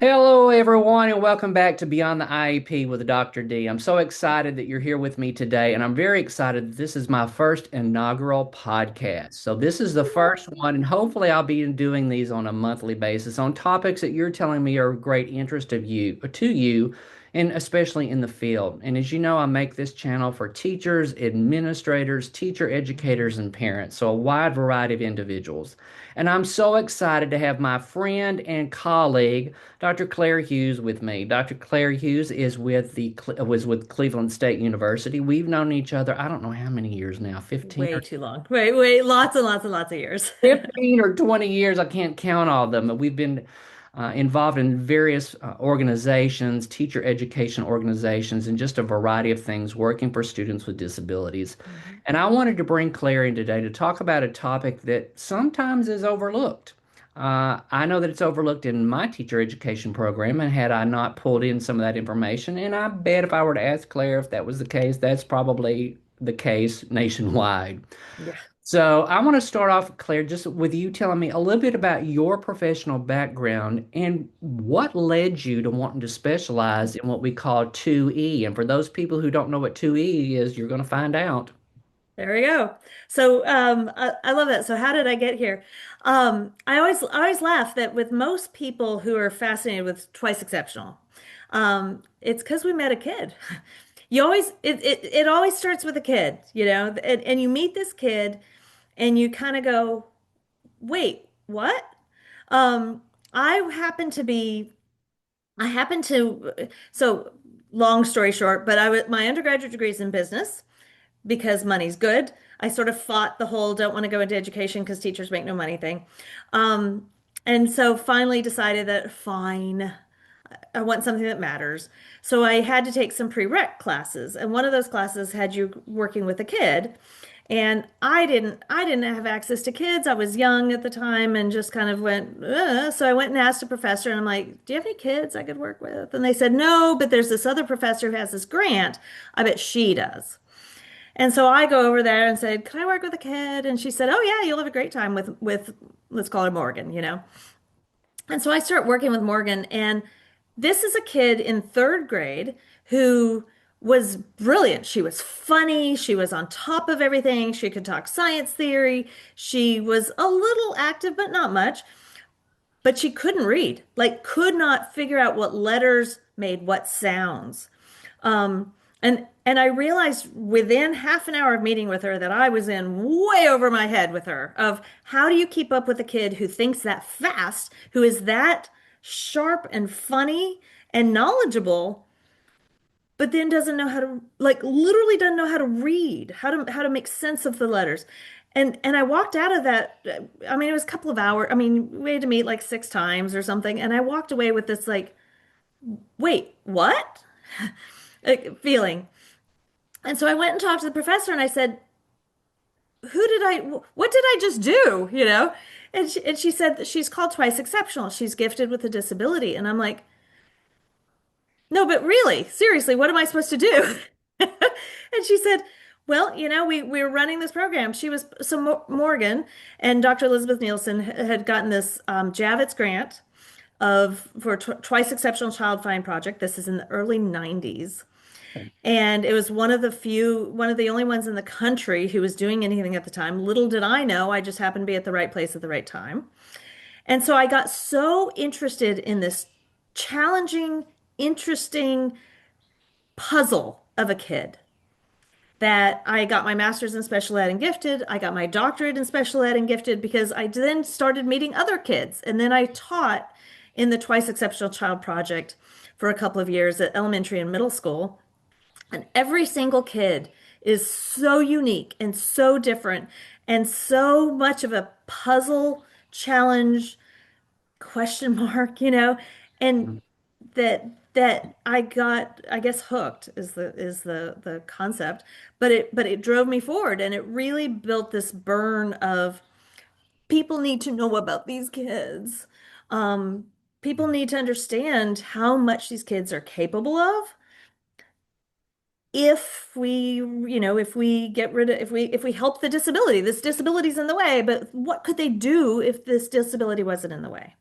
Hello, everyone, and welcome back to Beyond the IEP with Dr. D. I'm so excited that you're here with me today, and I'm very excited that this is my first inaugural podcast. So, this is the first one, and hopefully, I'll be doing these on a monthly basis on topics that you're telling me are of great interest to you, and especially in the field. And as you know, I make this channel for teachers, administrators, teacher educators, and parents, so a wide variety of individuals. And I'm so excited to have my friend and colleague, Dr. Claire Hughes, with me. Dr. Claire Hughes is was with Cleveland State University. We've known each other, I don't know how many years now, 15 Way or too long. Wait, lots and lots and lots of years. 15 or 20 years. I can't count all of them. But we've been involved in various organizations, teacher education organizations, and just a variety of things working for students with disabilities. Mhm. And I wanted to bring Claire in today to talk about a topic that sometimes is overlooked. I know that it's overlooked in my teacher education program, and had I not pulled in some of that information, and I bet if I were to ask Claire if that was the case, that's probably the case nationwide. Yeah. So I want to start off, Claire, just with you telling me a little bit about your professional background and what led you to wanting to specialize in what we call 2E. And for those people who don't know what 2E is, you're going to find out. There we go. So I love that. So how did I get here? I always laugh that with most people who are fascinated with twice exceptional, it's because we met a kid. You always it always starts with a kid, and you meet this kid and you kind of go, wait, what? Um, I happen to be I happen to, so long story short, but my undergraduate degree is in business because money's good. I sort of fought the whole don't want to go into education because teachers make no money thing. Um, and so finally decided that fine, I want something that matters. So I had to take some prereq classes, and one of those classes had you working with a kid. And I didn't have access to kids. I was young at the time and just kind of went, so I went and asked a professor and I'm like, "Do you have any kids I could work with?" And they said, "No, but there's this other professor who has this grant. I bet she does." And so I go over there and said, "Can I work with a kid?" And she said, "Oh yeah, you'll have a great time with let's call her Morgan." And so I start working with Morgan, and this is a kid in third grade who was brilliant. She was funny. She was on top of everything. She could talk science theory. She was a little active, but not much. But she couldn't read, like, could not figure out what letters made what sounds. And I realized within half an hour of meeting with her that I was in way over my head with her of how do you keep up with a kid who thinks that fast, who is that sharp and funny and knowledgeable, but then doesn't know how to like literally doesn't know how to read, how to make sense of the letters. And I walked out of that, I mean, it was a couple of hours. I mean, we had to meet like six times or something, and I walked away with this like, wait, what? Like, feeling. And so I went and talked to the professor and I said, what did I just do? And she said that she's called twice exceptional. She's gifted with a disability. And I'm like, no, but really, seriously, what am I supposed to do? And she said, well, we were running this program. Morgan and Dr. Elizabeth Nielsen had gotten this Javits grant for twice exceptional child find project. This is in the early 90s. And it was one of the only ones in the country who was doing anything at the time. Little did I know, I just happened to be at the right place at the right time. And so I got so interested in this challenging, interesting puzzle of a kid that I got my master's in special ed and gifted. I got my doctorate in special ed and gifted because I then started meeting other kids. And then I taught in the Twice Exceptional Child Project for a couple of years at elementary and middle school. And every single kid is so unique and so different and so much of a puzzle, challenge, question mark, and that I got, I guess, hooked is the concept, but it drove me forward and it really built this burn of people need to know about these kids. Um, People need to understand how much these kids are capable of if we get rid of if we help the disability. This disability's in the way, but what could they do if this disability wasn't in the way?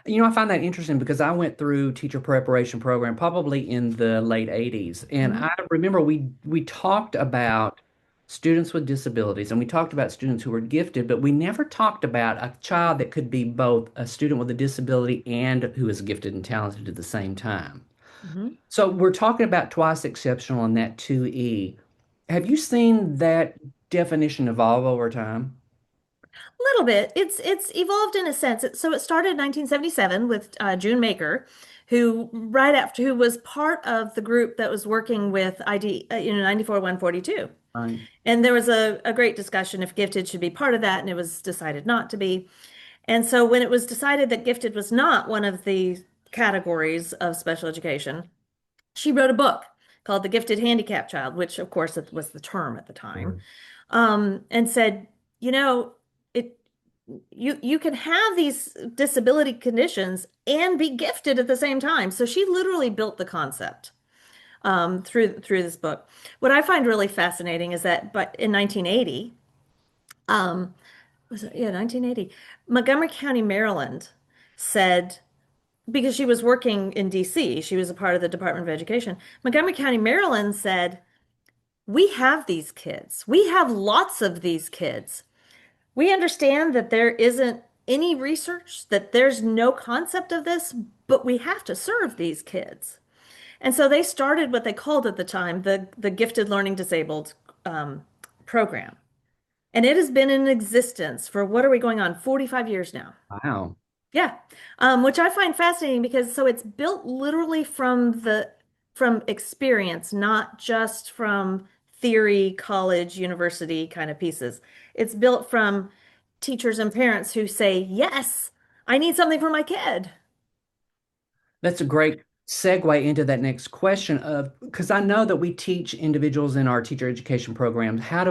I find that interesting because I went through teacher preparation program probably in the late 80s. And Mhm. I remember we talked about students with disabilities and we talked about students who were gifted, but we never talked about a child that could be both a student with a disability and who is gifted and talented at the same time. Mhm. So we're talking about twice exceptional and that 2E. Have you seen that definition evolve over time? A little bit. It's evolved in a sense. So it started in 1977 with June Maker, who was part of the group that was working with ID, 94 142. Right. And there was a great discussion if gifted should be part of that, and it was decided not to be. And so when it was decided that gifted was not one of the categories of special education, she wrote a book called The Gifted Handicapped Child, which of course it was the term at the time, Sure. and said, you know, it you can have these disability conditions and be gifted at the same time. So she literally built the concept through this book. What I find really fascinating is that, but in 1980, was it, yeah, 1980, Montgomery County, Maryland said, because she was working in DC, she was a part of the Department of Education. Montgomery County, Maryland said, we have these kids. We have lots of these kids. We understand that there isn't any research, that there's no concept of this, but we have to serve these kids. And so they started what they called at the time the Gifted Learning Disabled program. And it has been in existence for what are we going on, 45 years now. Wow. Yeah. Which I find fascinating because so it's built literally from experience, not just from theory, college, university kind of pieces. It's built from teachers and parents who say, "Yes, I need something for my kid." That's a great segue into that next question of because I know that we teach individuals in our teacher education programs how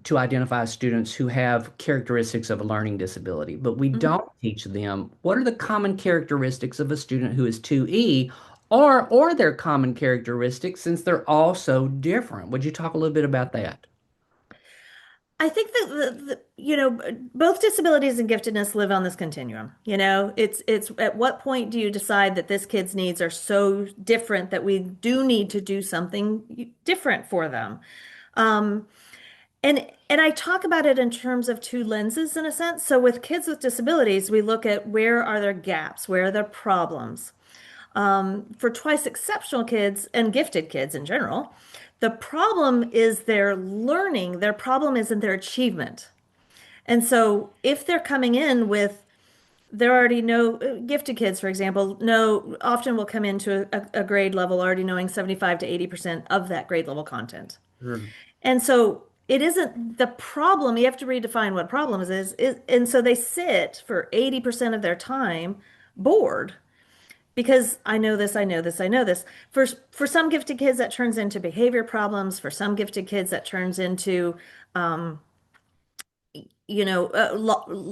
to identify students who have characteristics of a learning disability, but we Mhm. don't teach them what are the common characteristics of a student who is 2E or their common characteristics since they're all so different. Would you talk a little bit about that? I think that both disabilities and giftedness live on this continuum. It's at what point do you decide that this kid's needs are so different that we do need to do something different for them? Um, and I talk about it in terms of two lenses in a sense. So with kids with disabilities, we look at where are their gaps, where are their problems. For twice exceptional kids and gifted kids in general, the problem is their learning. Their problem isn't their achievement. And so if they're coming in with, there already know, gifted kids, for example, know often will come into a grade level already knowing 75 to 80% of that grade level content. Sure. And so it isn't the problem. You have to redefine what problems is. And so they sit for 80% of their time bored because I know this, I know this, I know this. For some gifted kids, that turns into behavior problems. For some gifted kids, that turns into, um,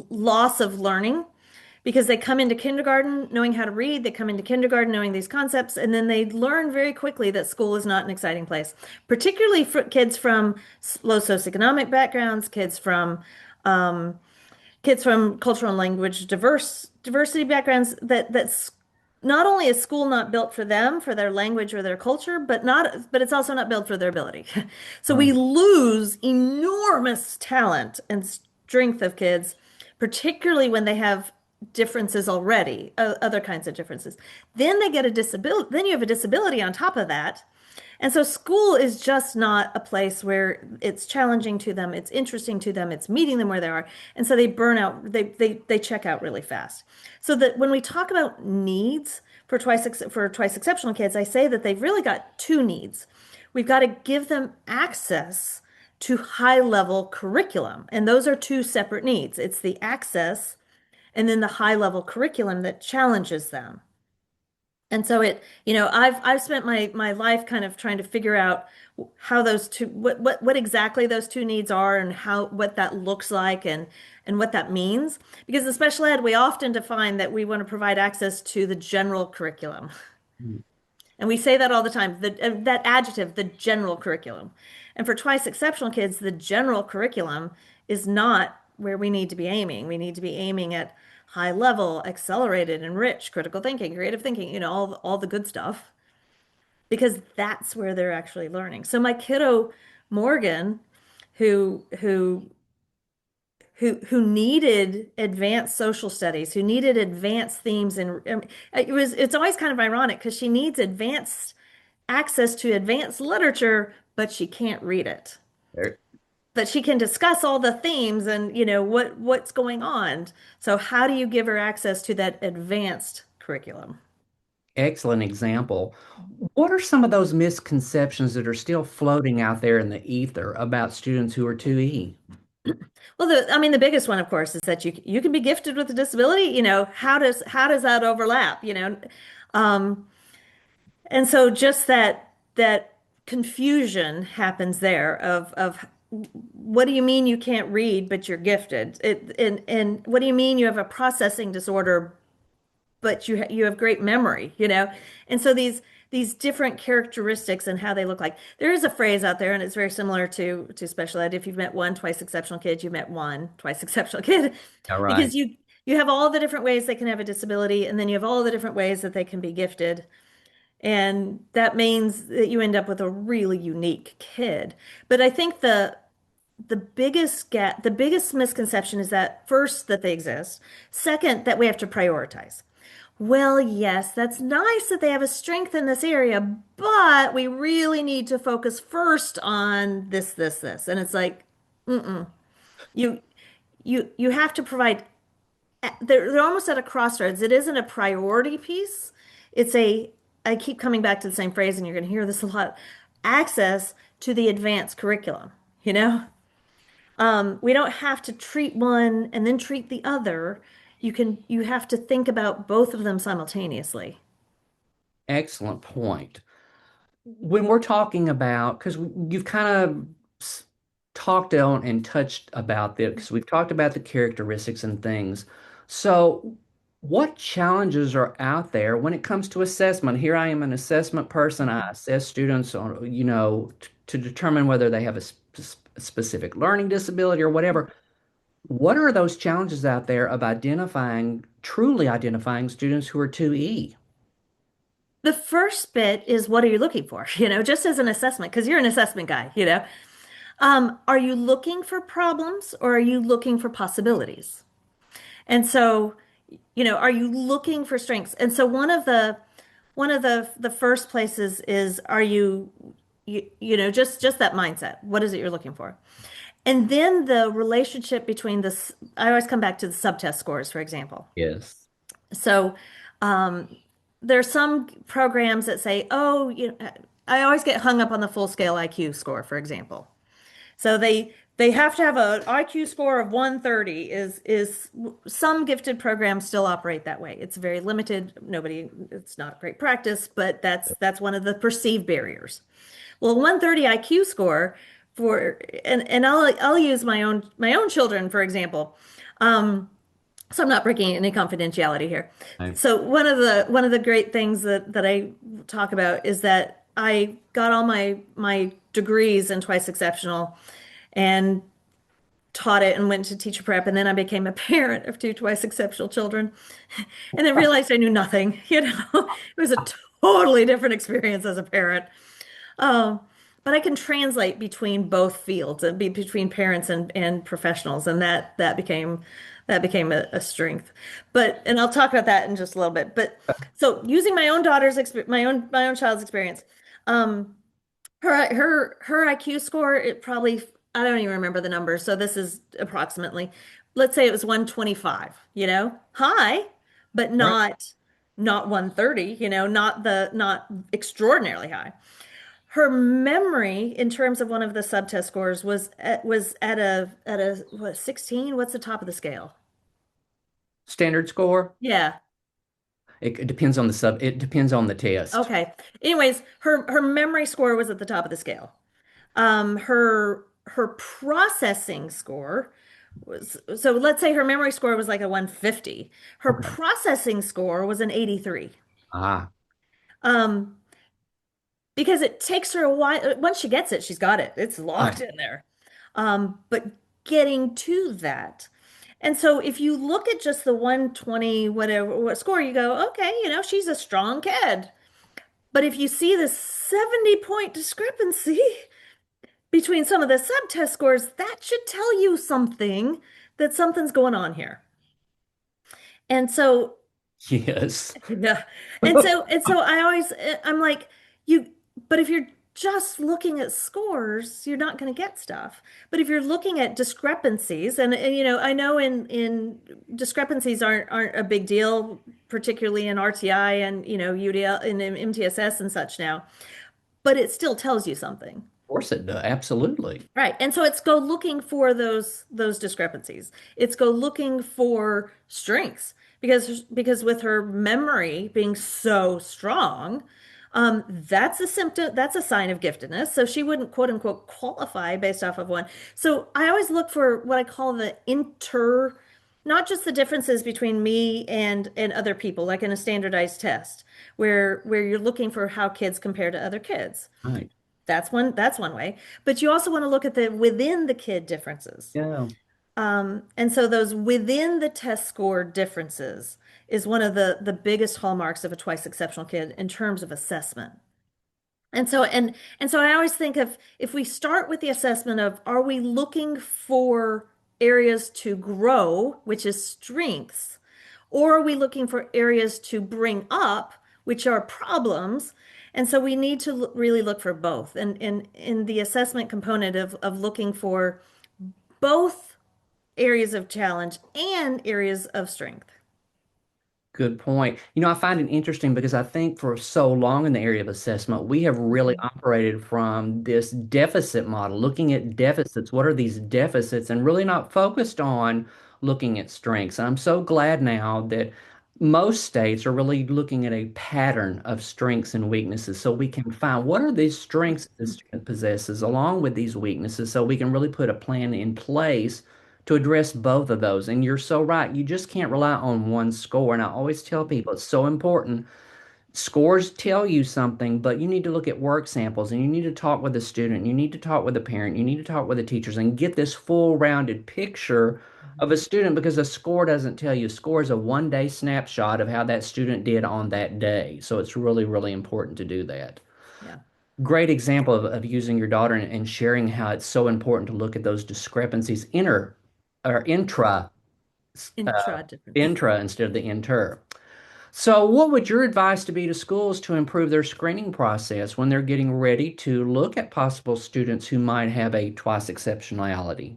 loss of learning because they come into kindergarten knowing how to read, they come into kindergarten knowing these concepts, and then they learn very quickly that school is not an exciting place, particularly for kids from low socioeconomic backgrounds, um, kids from cultural and language diversity backgrounds that's not only is school not built for them for their language or their culture but it's also not built for their ability. So we Right. lose enormous talent and strength of kids, particularly when they have differences already, other kinds of differences. Then they get a disability, then you have a disability on top of that, and so school is just not a place where it's challenging to them, it's interesting to them, it's meeting them where they are. And so they burn out, they check out really fast. So that when we talk about needs for twice exceptional kids, I say that they've really got two needs. We've got to give them access to high level curriculum. And those are two separate needs. It's the access and then the high level curriculum that challenges them. And so I've spent my life kind of trying to figure out how those two what exactly those two needs are and how what that looks like and what that means. Because in special ed, we often define that we want to provide access to the general curriculum. And we say that all the time, that adjective, the general curriculum. And for twice exceptional kids, the general curriculum is not where we need to be aiming. We need to be aiming at high level, accelerated, enriched, critical thinking, creative thinking, all the good stuff, because that's where they're actually learning. So my kiddo Morgan, who needed advanced social studies, who needed advanced themes, and it's always kind of ironic because she needs advanced access to advanced literature, but she can't read it. Very But she can discuss all the themes and what's going on. So how do you give her access to that advanced curriculum? excellent example. What are some of those misconceptions that are still floating out there in the ether about students who are 2E? Well, I mean, the biggest one, of course, is that you can be gifted with a disability. How does that overlap? Um, and so just that confusion happens there of what do you mean you can't read but you're gifted? And what do you mean you have a processing disorder but you have great memory? And so these different characteristics and how they look like. There is a phrase out there, and it's very similar to special ed. If you've met one twice exceptional kid, you've met one twice exceptional kid, All right. because you have all the different ways they can have a disability, and then you have all the different ways that they can be gifted. And that means that you end up with a really unique kid. But I think the biggest misconception is that first, that they exist. Second, that we have to prioritize. Well, yes, that's nice that they have a strength in this area, but we really need to focus first on this, this, this. And it's like, mm-mm. You you have to provide, they're almost at a crossroads. It isn't a priority piece. It's a, I keep coming back to the same phrase, and you're going to hear this a lot, access to the advanced curriculum, you know? We don't have to treat one and then treat the other. You have to think about both of them simultaneously. Excellent point. When we're talking about, because you've kind of talked on and touched about this, because we've talked about the characteristics and things. So, what challenges are out there when it comes to assessment? Here I am, an assessment person. I assess students on, to determine whether they have a specific learning disability or whatever. What are those challenges out there of truly identifying students who are 2E? The first bit is, what are you looking for? Just as an assessment, because you're an assessment guy. Are you looking for problems or are you looking for possibilities? And so, are you looking for strengths? And so one of the first places is, are just that mindset. What is it you're looking for? And then the relationship between this, I always come back to the subtest scores, for example. Yes. So um, there are some programs that say, oh, I always get hung up on the full scale IQ score, for example. So they have to have an IQ score of 130. Is Some gifted programs still operate that way. It's very limited. It's not great practice, but that's one of the perceived barriers. Well, 130 IQ score for, and I'll use my own children, for example. So I'm not breaking any confidentiality here. I- So one of the great things that I talk about is that I got all my degrees in twice exceptional and taught it and went to teacher prep, and then I became a parent of two twice exceptional children, and then realized I knew nothing. It was a totally different experience as a parent. Um, but I can translate between both fields and between parents and professionals, and that became a strength. And I'll talk about that in just a little bit. But so using my own my own child's experience, um, her IQ score, it probably, I don't even remember the number, so this is approximately, let's say it was 125, high, but Right. not 130, not extraordinarily high. Her memory, in terms of one of the subtest scores, was at a what, 16? What's the top of the scale? Standard score? Yeah. It depends on it depends on the test. Okay. Anyways, her memory score was at the top of the scale. Her processing score was, so let's say her memory score was like a 150. Her Okay. processing score was an 83. Ah, Um, because it takes her a while. Once she gets it, she's got it. It's right. locked in there. But getting to that. And so if you look at just the 120, whatever what score, you go, okay, she's a strong kid. But if you see the 70-point discrepancy between some of the subtest scores, that should tell you something that something's going on here. And so Yes. yeah. And so I'm like, you, but if you're just looking at scores, you're not going to get stuff. But if you're looking at discrepancies, and I know in discrepancies aren't a big deal, particularly in RTI and UDL and in MTSS and such now, but it still tells you something. Of course it does. Absolutely. Right. And so it's go looking for those discrepancies. It's go looking for strengths because with her memory being so strong, that's a symptom, that's a sign of giftedness. So she wouldn't quote unquote qualify based off of one. So I always look for what I call the not just the differences between me and other people, like in a standardized test, where you're looking for how kids compare to other kids. Right. That's one way. But you also want to look at the within the kid differences. Yeah. And so those within the test score differences is one of the biggest hallmarks of a twice exceptional kid in terms of assessment. And so I always think of if we start with the assessment of are we looking for areas to grow, which is strengths, or are we looking for areas to bring up, which are problems? And so we need to really look for both. And in the assessment component of looking for both areas of challenge and areas of strength. Good point. I find it interesting because I think for so long in the area of assessment, we have really Mhm. operated from this deficit model, looking at deficits. What are these deficits? And really not focused on looking at strengths. And I'm so glad now that most states are really looking at a pattern of strengths and weaknesses so we can find what are these strengths that the student possesses along with these weaknesses so we can really put a plan in place to address both of those. And you're so right. You just can't rely on one score. And I always tell people it's so important. Scores tell you something, but you need to look at work samples and you need to talk with the student. You need to talk with the parent. You need to talk with the teachers and get this full rounded picture of a student because a score doesn't tell you. A score is a 1 day snapshot of how that student did on that day. So it's really, really important to do that. Yeah. Great example of using your daughter and sharing how it's so important to look at those discrepancies inner or uh, Intra difference. intra instead of the inter. So, what would your advice to be to schools to improve their screening process when they're getting ready to look at possible students who might have a twice exceptionality?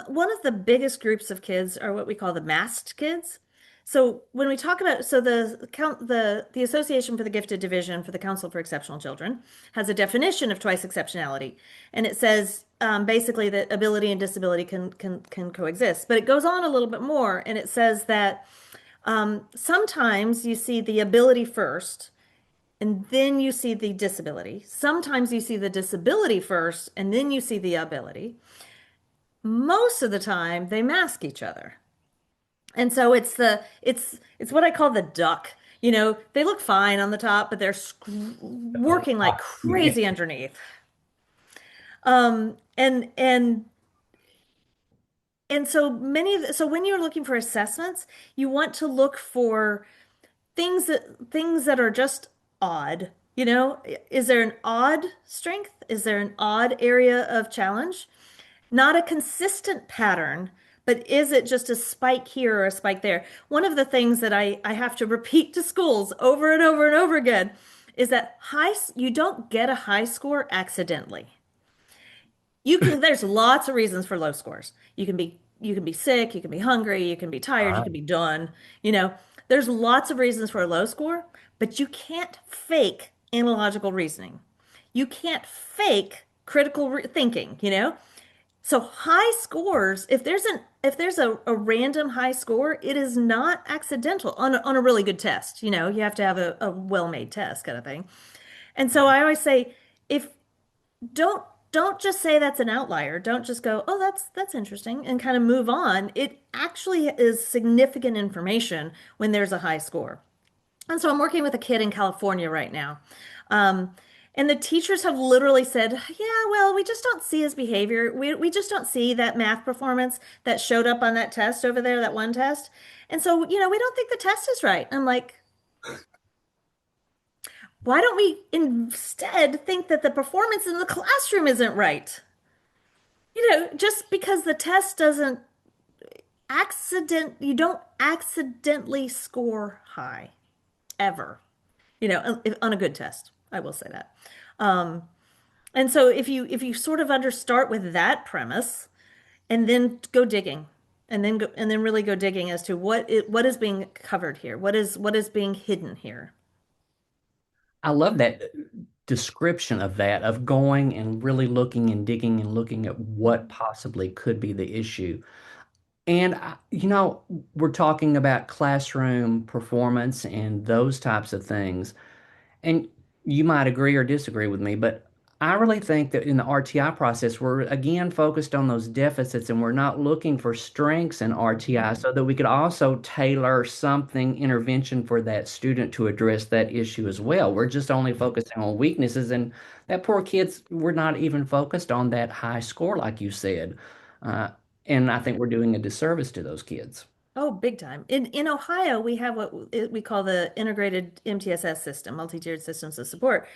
One of the biggest groups of kids are what we call the masked kids. So when we talk about, so the Association for the Gifted Division for the Council for Exceptional Children has a definition of twice exceptionality, and it says basically that ability and disability can coexist. But it goes on a little bit more, and it says that sometimes you see the ability first, and then you see the disability. Sometimes you see the disability first, and then you see the ability. Most of the time they mask each other. And so it's what I call the duck. They look fine on the top, but they're working like Yeah. crazy underneath. And so when you're looking for assessments, you want to look for things that are just odd. Is there an odd strength? Is there an odd area of challenge? Not a consistent pattern, but is it just a spike here or a spike there? One of the things that I have to repeat to schools over and over and over again is that you don't get a high score accidentally. There's lots of reasons for low scores. You can be sick, you can be hungry, you can be tired, you can be done. You know, there's lots of reasons for a low score, but you can't fake analogical reasoning. You can't fake critical thinking. So high scores, if there's a random high score, it is not accidental on a really good test. You have to have a well-made test kind of thing. And so I always say, if don't don't just say that's an outlier. Don't just go, oh, that's interesting, and kind of move on. It actually is significant information when there's a high score. And so I'm working with a kid in California right now. Um, And the teachers have literally said, yeah, well, we just don't see his behavior. We just don't see that math performance that showed up on that test over there, that one test. And so, we don't think the test is right. I'm like, why don't we instead think that the performance in the classroom isn't right? Just because the test doesn't you don't accidentally score high ever, on a good test. I will say that. Um, and so if you sort of start with that premise and then go digging and then really go digging as to what is being covered here, what is being hidden here. I love that description of that, of going and really looking and digging and looking at what possibly could be the issue. And, we're talking about classroom performance and those types of things. And you might agree or disagree with me, but I really think that in the RTI process, we're again focused on those deficits and we're not looking for strengths in RTI so that we could also tailor something, intervention for that student to address that issue as well. We're just only focusing on weaknesses, and that poor kids, we're not even focused on that high score, like you said. Uh, and I think we're doing a disservice to those kids. Oh, big time. In Ohio, we have what we call the integrated MTSS system, multi-tiered systems of support,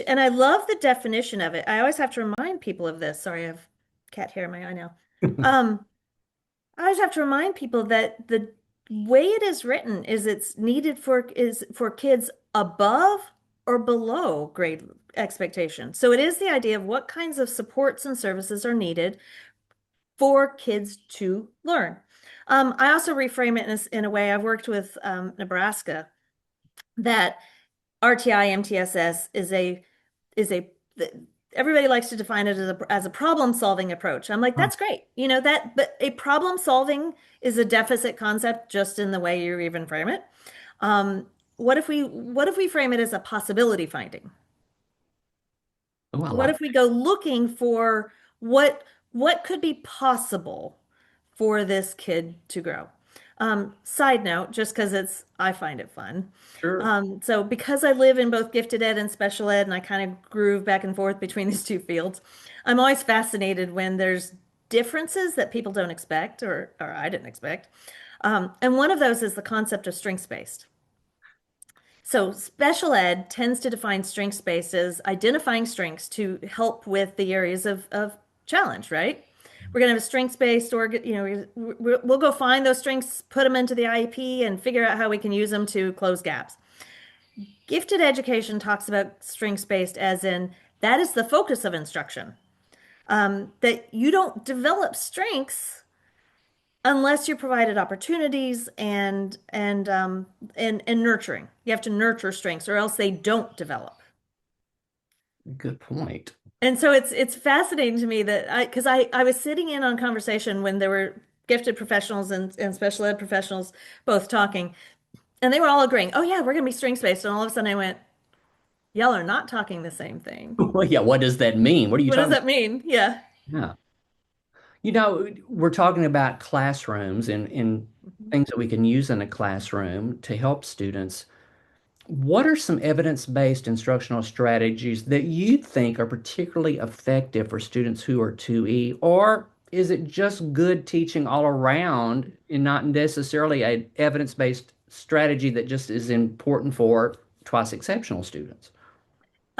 and I love the definition of it. I always have to remind people of this. Sorry, I have cat hair in my eye now. Um, I always have to remind people that the way it is written is for kids above or below grade expectation. So it is the idea of what kinds of supports and services are needed for kids to learn. I also reframe it in a way. I've worked with Nebraska that RTI MTSS is a everybody likes to define it as a problem solving approach. I'm like, Oh, that's great. But a problem solving is a deficit concept just in the way you even frame it. What if we frame it as a possibility finding? I What like if we go looking for what what could be possible for this kid to grow? Side note, just because I find it fun. sure. So because I live in both gifted ed and special ed, and I kind of groove back and forth between these two fields, I'm always fascinated when there's differences that people don't expect or I didn't expect. And one of those is the concept of strengths-based. So special ed tends to define strengths-based as identifying strengths to help with the areas of challenge, right? We're going to have a strengths-based, or we'll go find those strengths, put them into the IEP, and figure out how we can use them to close gaps. Gifted education talks about strengths-based as in that is the focus of instruction. That you don't develop strengths unless you're provided opportunities and nurturing. You have to nurture strengths, or else they don't develop. Good point. And so it's fascinating to me that I was sitting in on conversation when there were gifted professionals and special ed professionals both talking, and they were all agreeing, oh yeah, we're gonna be strengths based. And all of a sudden I went, y'all are not talking the same thing. Well, yeah, what does that mean? What are you What does talking that mean? Yeah. about? We're talking about classrooms and things that we can use in a classroom to help students. What are some evidence-based instructional strategies that you think are particularly effective for students who are 2E? Or is it just good teaching all around and not necessarily a evidence-based strategy that just is important for twice exceptional students?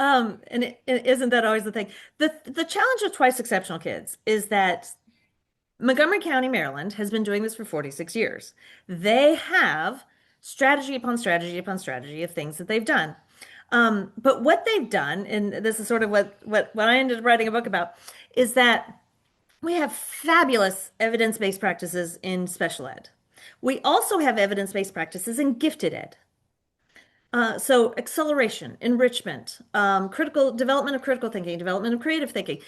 And isn't that always the thing? The challenge of twice exceptional kids is that Montgomery County, Maryland has been doing this for 46 years. They have strategy upon strategy upon strategy of things that they've done. But what they've done, and this is sort of what I ended up writing a book about, is that we have fabulous evidence-based practices in special ed. We also have evidence-based practices in gifted ed. So acceleration, enrichment, critical development of critical thinking, development of creative thinking.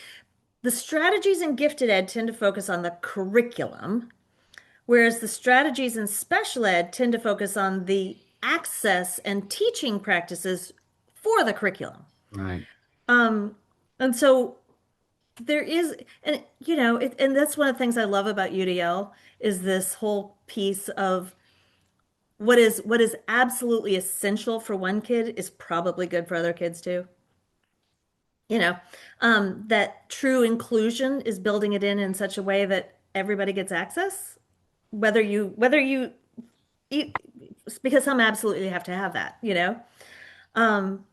The strategies in gifted ed tend to focus on the curriculum, whereas the strategies in special ed tend to focus on the access and teaching practices for the curriculum. Right. Um, and so there is, and that's one of the things I love about UDL is this whole piece of what is absolutely essential for one kid is probably good for other kids too. you know, that true inclusion is building it in such a way that everybody gets access, whether you, because some absolutely have to have that, you know. Um,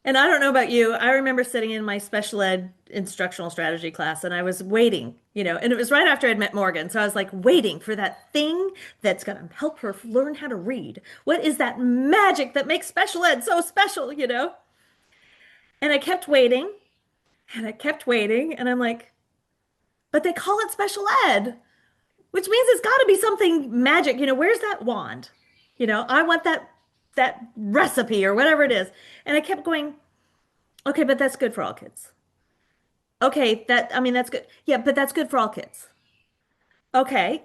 and I don't know about you, I remember sitting in my special ed instructional strategy class and I was waiting, and it was right after I'd met Morgan. So I was like waiting for that thing that's going to help her learn how to read. What is that magic that makes special ed so special, you know? And I kept waiting and I kept waiting and I'm like, but they call it special ed, which means it's got to be something magic. Where's that wand? I want that recipe or whatever it is. And I kept going, okay, but that's good for all kids. Okay, I mean that's good. Yeah, but that's good for all kids. Okay,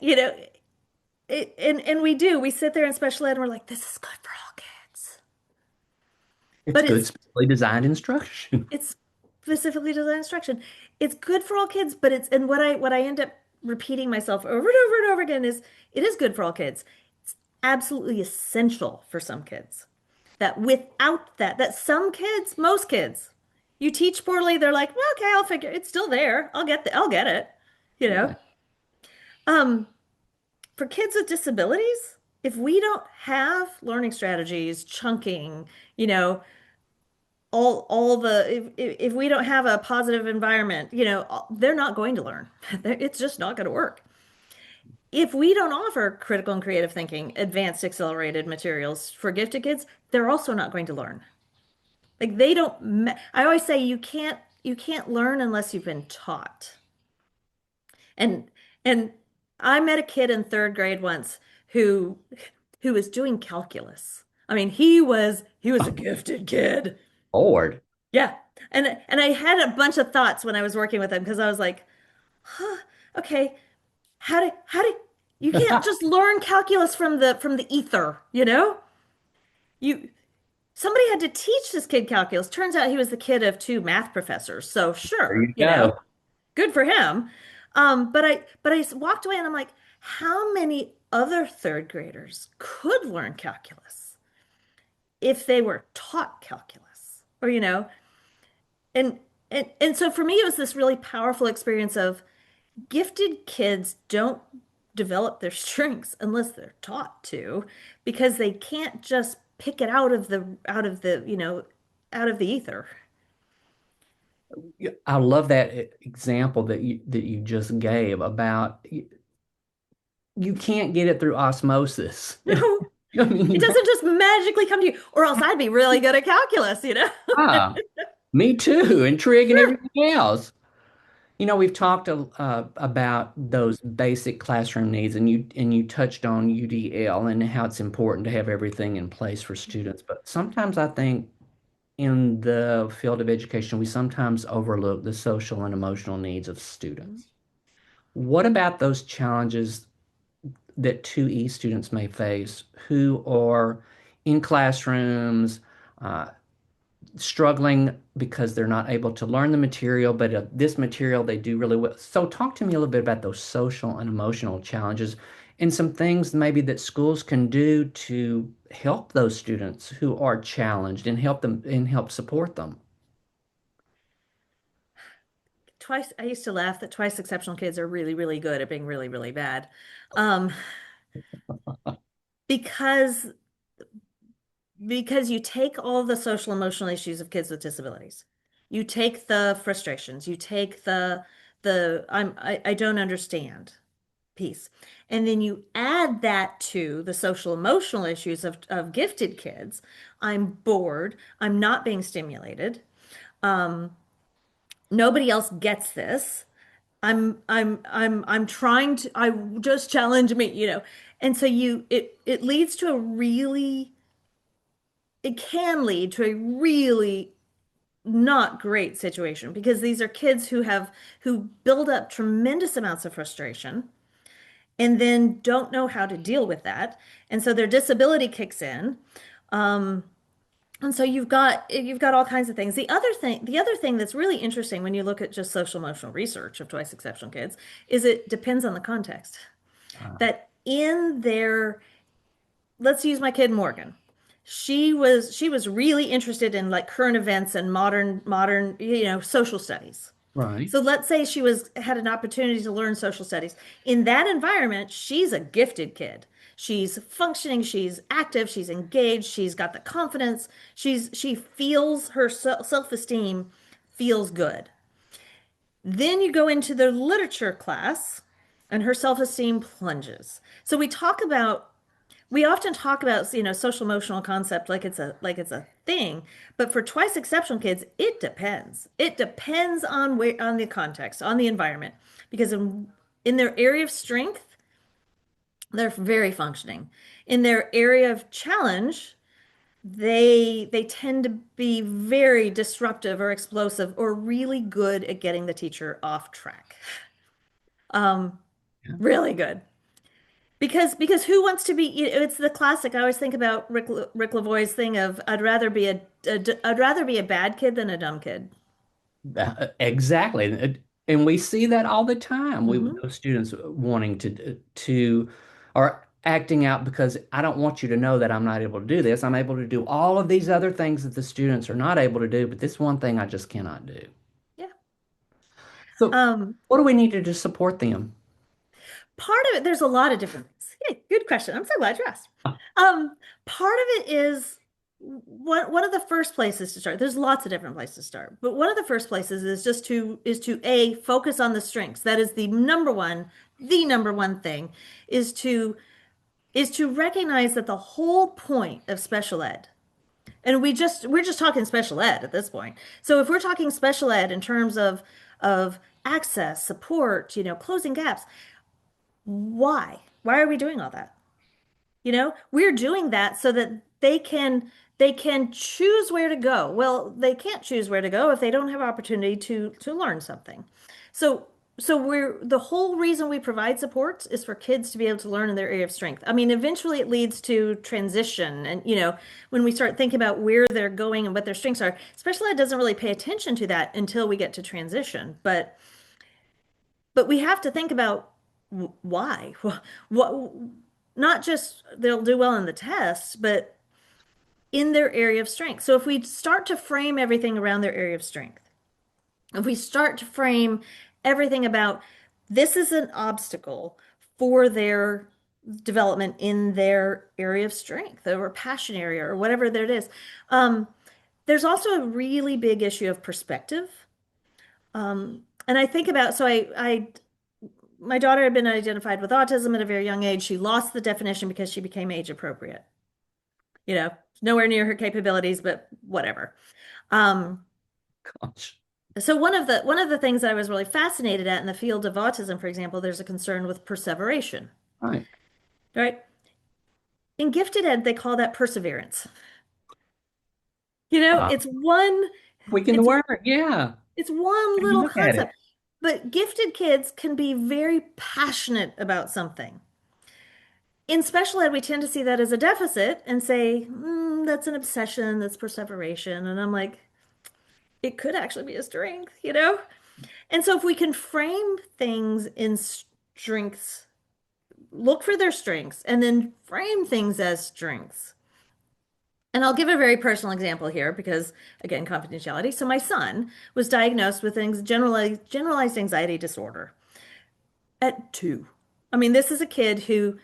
and we sit there in special ed and we're like, this is good for all kids. It's But good, specially designed instruction. it's specifically designed instruction. It's good for all kids, but and what I end up repeating myself over and over and over again is it is good for all kids. It's absolutely essential for some kids. That without that some kids, most kids, you teach poorly, they're like, well, okay, I'll figure it's still there. I'll get it, you know. Yeah. Um, for kids with disabilities, if we don't have learning strategies, chunking, you know, all the if we don't have a positive environment, they're not going to learn. It's just not going to work. If we don't offer critical and creative thinking, advanced accelerated materials for gifted kids, they're also not going to learn. Like they don't, I always say you can't learn unless you've been taught. And and I met a kid in third grade once who who was doing calculus. I mean, he was a gifted kid. Lord. Yeah. And I had a bunch of thoughts when I was working with him because I was like, huh, okay, how do you can't just learn calculus from the ether, you know? You Somebody had to teach this kid calculus. Turns out he was the kid of two math professors. So There sure, you go. good for him. But I walked away and I'm like, how many other third graders could learn calculus if they were taught calculus? Or, and and so for me it was this really powerful experience of gifted kids don't develop their strengths unless they're taught to, because they can't just pick it out of the ether. Yeah, I love that example that you just gave about you can't get it through osmosis. No, I mean, it doesn't just magically come to you, or else I'd be really good at calculus. ah, me too, and trig and Sure. everything else. We've talked about those basic classroom needs, and you touched on UDL and how it's important to have everything in place for students. But sometimes I think in the field of education, we sometimes overlook the social and emotional needs of students. What about those challenges that 2E students may face who are in classrooms, uh, struggling because they're not able to learn the material, but this material they do really well. So, talk to me a little bit about those social and emotional challenges and some things maybe that schools can do to help those students who are challenged and help them and help support them. Twice, I used to laugh that twice exceptional kids are really, really good at being really, really bad. Um, because because you take all the social emotional issues of kids with disabilities. You take the frustrations, you take the I don't understand piece. And then you add that to the social emotional issues of gifted kids. I'm bored, I'm not being stimulated. Um, Nobody else gets this. I'm trying to I just challenge me. And so it leads to a really it can lead to a really not great situation because these are kids who build up tremendous amounts of frustration and then don't know how to deal with that. And so their disability kicks in. Um, and so you've got all kinds of things. The other thing that's really interesting when you look at just social emotional research of twice exceptional kids is it depends on the context. Uh, That in their Let's use my kid Morgan. she was really interested in like current events and modern, social studies. Right. So let's say she was had an opportunity to learn social studies. In that environment, she's a gifted kid. She's functioning, she's active, she's engaged, she's got the confidence. She feels her self-esteem feels good. Then you go into the literature class and her self-esteem plunges. So we often talk about, social emotional concept like it's a thing, but for twice exceptional kids, it depends. It depends on where on the context, on the environment, because in their area of strength, they're very functioning. In their area of challenge, they tend to be very disruptive or explosive or really good at getting the teacher off track. Um, Yeah. really good. Because who wants to be, it's the classic. I always think about Rick Lavoie's thing of I'd rather be a bad kid than a dumb kid. Exactly. And we see that all the time. We Hmm. those students wanting to or acting out because I don't want you to know that I'm not able to do this. I'm able to do all of these other things that the students are not able to do, but this one thing I just cannot do. Yeah. So, Um, what do we need to do to support them? Part of it, there's a lot of different things. Yeah, good question. I'm so glad you asked. Part of it is one of the first places to start. There's lots of different places to start, but one of the first places is just to A, focus on the strengths. That is the number one thing is to recognize that the whole point of special ed, and we're just talking special ed at this point. So if we're talking special ed in terms of access, support, closing gaps, why? Why are we doing all that? We're doing that so that they can choose where to go. Well, they can't choose where to go if they don't have opportunity to learn something. So we're the whole reason we provide supports is for kids to be able to learn in their area of strength. I mean, eventually it leads to transition and when we start thinking about where they're going and what their strengths are, special ed doesn't really pay attention to that until we get to transition. But we have to think about why. What, not just they'll do well in the tests, but in their area of strength. So if we start to frame everything around their area of strength, if we start to frame everything about this is an obstacle for their development in their area of strength or passion area or whatever that it is, um, there's also a really big issue of perspective. And I think about, so my daughter had been identified with autism at a very young age. She lost the definition because she became age appropriate. You know, nowhere near her capabilities, but whatever. Um, Gosh. so one of the things that I was really fascinated at in the field of autism, for example, there's a concern with perseveration, Right. right? In gifted ed, they call that perseverance. Uh, It's one, we can it's work. Yeah. it's one When you little look at it. concept, but gifted kids can be very passionate about something. In special ed, we tend to see that as a deficit and say, that's an obsession, that's perseveration. And I'm like, it could actually be a strength. And so if we can frame things in strengths, look for their strengths, and then frame things as strengths. And I'll give a very personal example here because, again, confidentiality. So my son was diagnosed with generalized anxiety disorder at 2. I mean, this is a kid who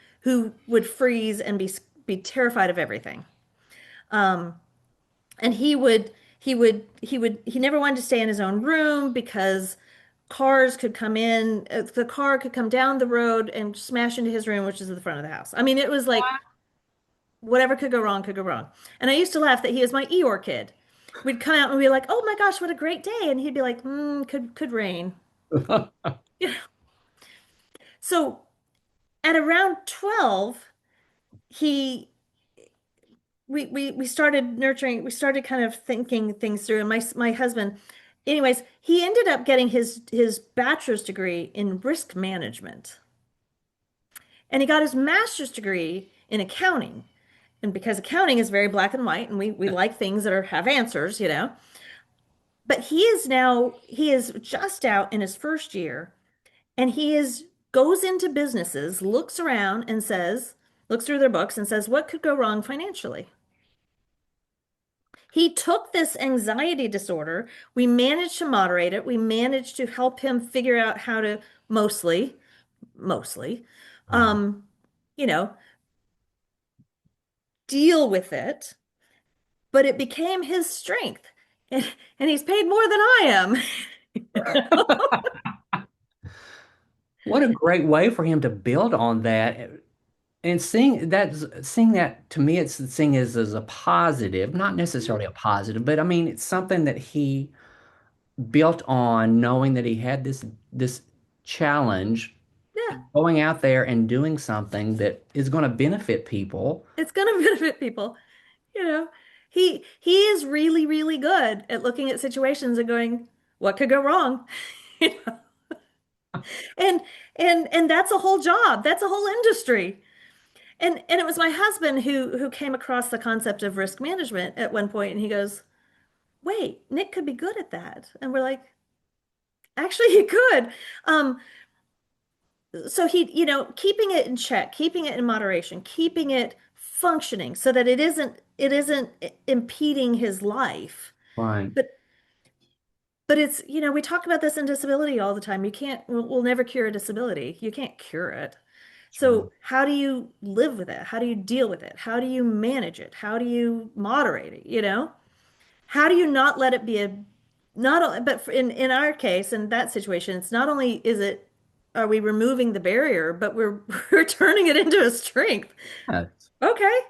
would freeze and be terrified of everything. And he never wanted to stay in his own room because cars could come in, the car could come down the road and smash into his room, which is at the front of the house. I mean, it was like whatever could go wrong could go wrong. And I used to laugh that he was my Eeyore kid. We'd come out and we'd be like, "Oh my gosh, what a great day!" And he'd be like, "Could rain." So at around 12, he we started nurturing, we started kind of thinking things through. And my husband, anyways, he ended up getting his bachelor's degree in risk management. And he got his master's degree in accounting. And because accounting is very black and white, and we like things that have answers. But he is just out in his first year, and goes into businesses, looks around and says, looks through their books and says, what could go wrong financially? he took this anxiety disorder. We managed to moderate it. We managed to help him figure out how to mostly, Right. um, you know, deal with it. But it became his strength. And, and he's paid more than I am. What a great way for him to build on that. And seeing that to me, it's seeing as a positive, not necessarily a positive, but I mean, it's something that he built on knowing that he had this challenge, Yeah, going out there and doing something that is going to benefit people. it's going to benefit people. You know, he is really, really good at looking at situations and going, what could go wrong? You know? And and that's a whole job. That's a whole industry. And it was my husband who came across the concept of risk management at one point, and he goes, "Wait, Nick could be good at that." And we're like, "Actually, he could." Um, so keeping it in check, keeping it in moderation, keeping it functioning so that it isn't impeding his life. Right. But but we talk about this in disability all the time. We'll never cure a disability. You can't cure it. True. So how do you live with it? How do you deal with it? How do you manage it? How do you moderate it, you know? How do you not let it be a not only but in our case, in that situation, it's not only is it are we removing the barrier, but we're we're turning it into a strength. Yes. Okay.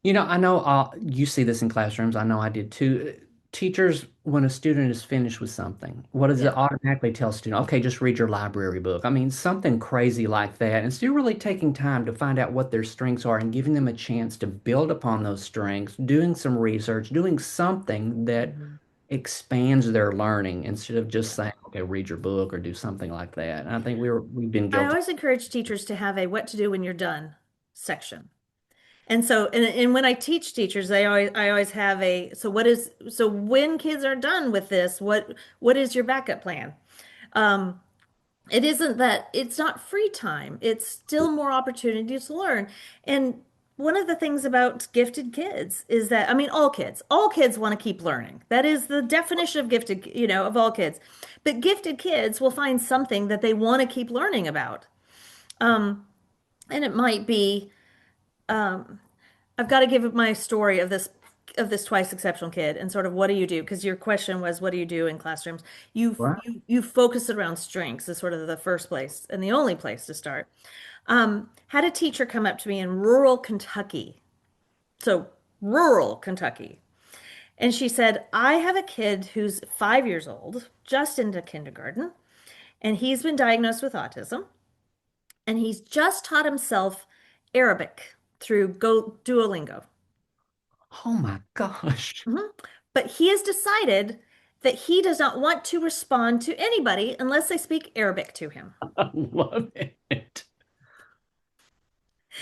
I know you see this in classrooms. I know I did too. Teachers, when a student is finished with something, what does it Yeah. automatically tell a student? Okay, just read your library book. I mean, something crazy like that. And still really taking time to find out what their strengths are and giving them a chance to build upon those strengths, doing some research, doing something that Mhm. expands their learning instead of just Yeah. saying, okay, read your book or do something like that. And I think we've been I guilty. always encourage teachers to have a what to do when you're done section. And so, and when I teach teachers, I always have so when kids are done with this, what is your backup plan? Um, it isn't that it's not free time. It's still more opportunities to learn. And one of the things about gifted kids is that, I mean, all kids want to keep learning. That is the definition of gifted, of all kids. But gifted kids will find something that they want to keep learning about. And it might be, I've got to give my story of this twice exceptional kid and sort of what do you do? Because your question was, what do you do in classrooms? Right. You focus it around strengths is sort of the first place and the only place to start. Had a teacher come up to me in rural Kentucky, so rural Kentucky, and she said, "I have a kid who's 5 years old, just into kindergarten, and he's been diagnosed with autism, and he's just taught himself Arabic through Go Duolingo." Oh my gosh. Mhm. But he has decided that he does not want to respond to anybody unless they speak Arabic to him. I love it.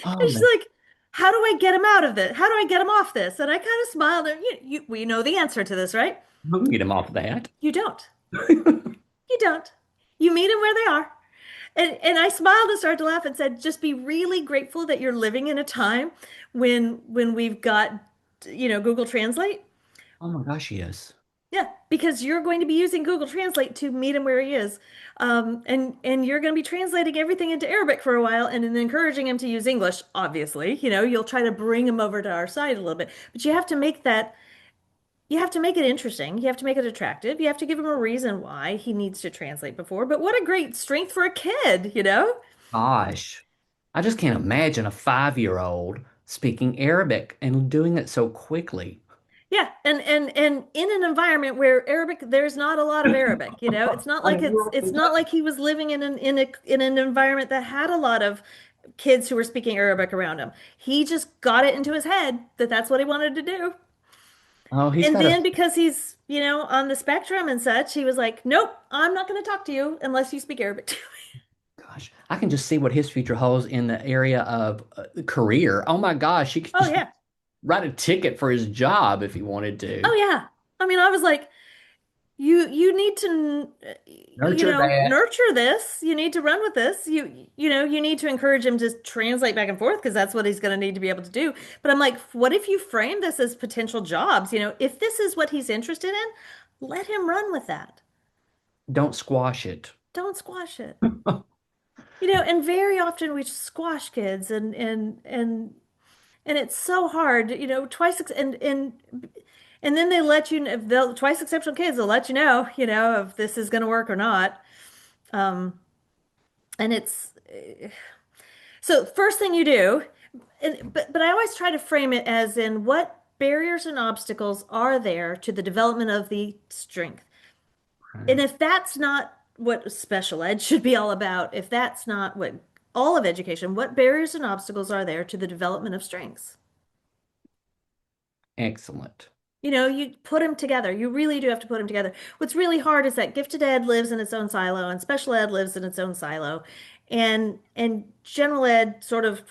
And Oh, she's like, how do I get him out of this? How do I get him off this? And I kind of smiled. And we know the answer to this, right? we can get him off that. You don't. You don't. You meet them where they are. And I smiled and started to laugh and said, just be really grateful that you're living in a time when we've got, Google Translate. Oh my gosh, yes. Yeah, because you're going to be using Google Translate to meet him where he is. And you're going to be translating everything into Arabic for a while and then encouraging him to use English, obviously. You'll try to bring him over to our side a little bit. But you have to make it interesting. You have to make it attractive. You have to give him a reason why he needs to translate before. But what a great strength for a kid? Gosh. I just can't imagine a 5-year-old speaking Arabic and doing it so quickly. Yeah, and in an environment where Arabic, there's not a lot of Arabic. It's not On like a rural it's not Kentucky. like he was living in an environment that had a lot of kids who were speaking Arabic around him. He just got it into his head that that's what he wanted to do. Oh, he's And got a then because he's on the spectrum and such, he was like, "Nope, I'm not going to talk to you unless you speak Arabic to me." gosh. I can just see what his future holds in the area of career. Oh my gosh, he could Oh just yeah. write a ticket for his job if he wanted Oh to. yeah. I mean, I was like, you need to Nurture that. nurture this. You need to run with this. You need to encourage him to translate back and forth because that's what he's going to need to be able to do. But I'm like, what if you frame this as potential jobs? If this is what he's interested in, let him run with that. Don't squash it. Don't squash it. And very often we squash kids and it's so hard, and then they let you they'll twice exceptional kids, they'll let if this is going to work or not. Um, and it's so first thing you do, but I always try to frame it as in what barriers and obstacles are there to the development of the strength. And Right. if that's not what special ed should be all about, if that's not what all of education, what barriers and obstacles are there to the development of strengths? Excellent. You put them together. You really do have to put them together. What's really hard is that gifted ed lives in its own silo and special ed lives in its own silo. And general ed sort of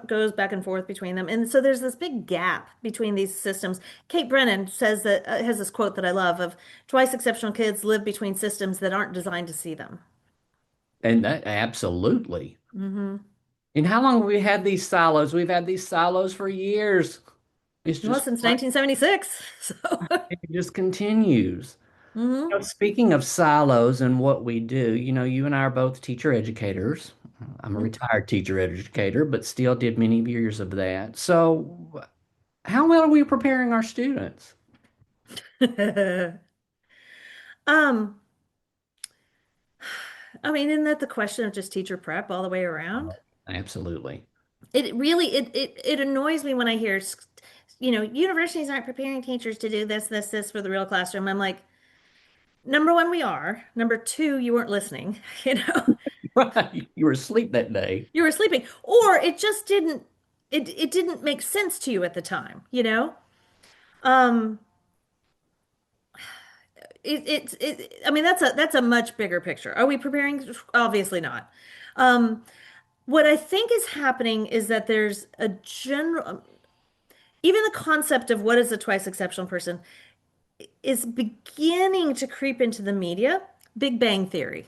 goes back and forth between them. And so there's this big gap between these systems. Kate Brennan says that has this quote that I love of twice exceptional kids live between systems that aren't designed to see them. And that absolutely. Hmm. And how long have we had these silos? We've had these silos for years. It's Well, just since 1976. So, it just continues. hmm. Speaking of silos and what we do, you and I are both teacher educators. I'm a retired teacher educator, but still did many years of that. So, how well are we preparing our students? Um, I mean, isn't that the question of just teacher prep all the way around? Absolutely. It really it annoys me when I hear, universities aren't preparing teachers to do this for the real classroom. I'm like, number one, we are. Number two, you weren't listening. Right. You were asleep that day. You were sleeping, or it just it didn't make sense to you at the time. Um, I mean, that's a much bigger picture. Are we preparing? Obviously not. Um, what I think is happening is that there's a general, even the concept of what is a twice exceptional person is beginning to creep into the media. Big Bang Theory.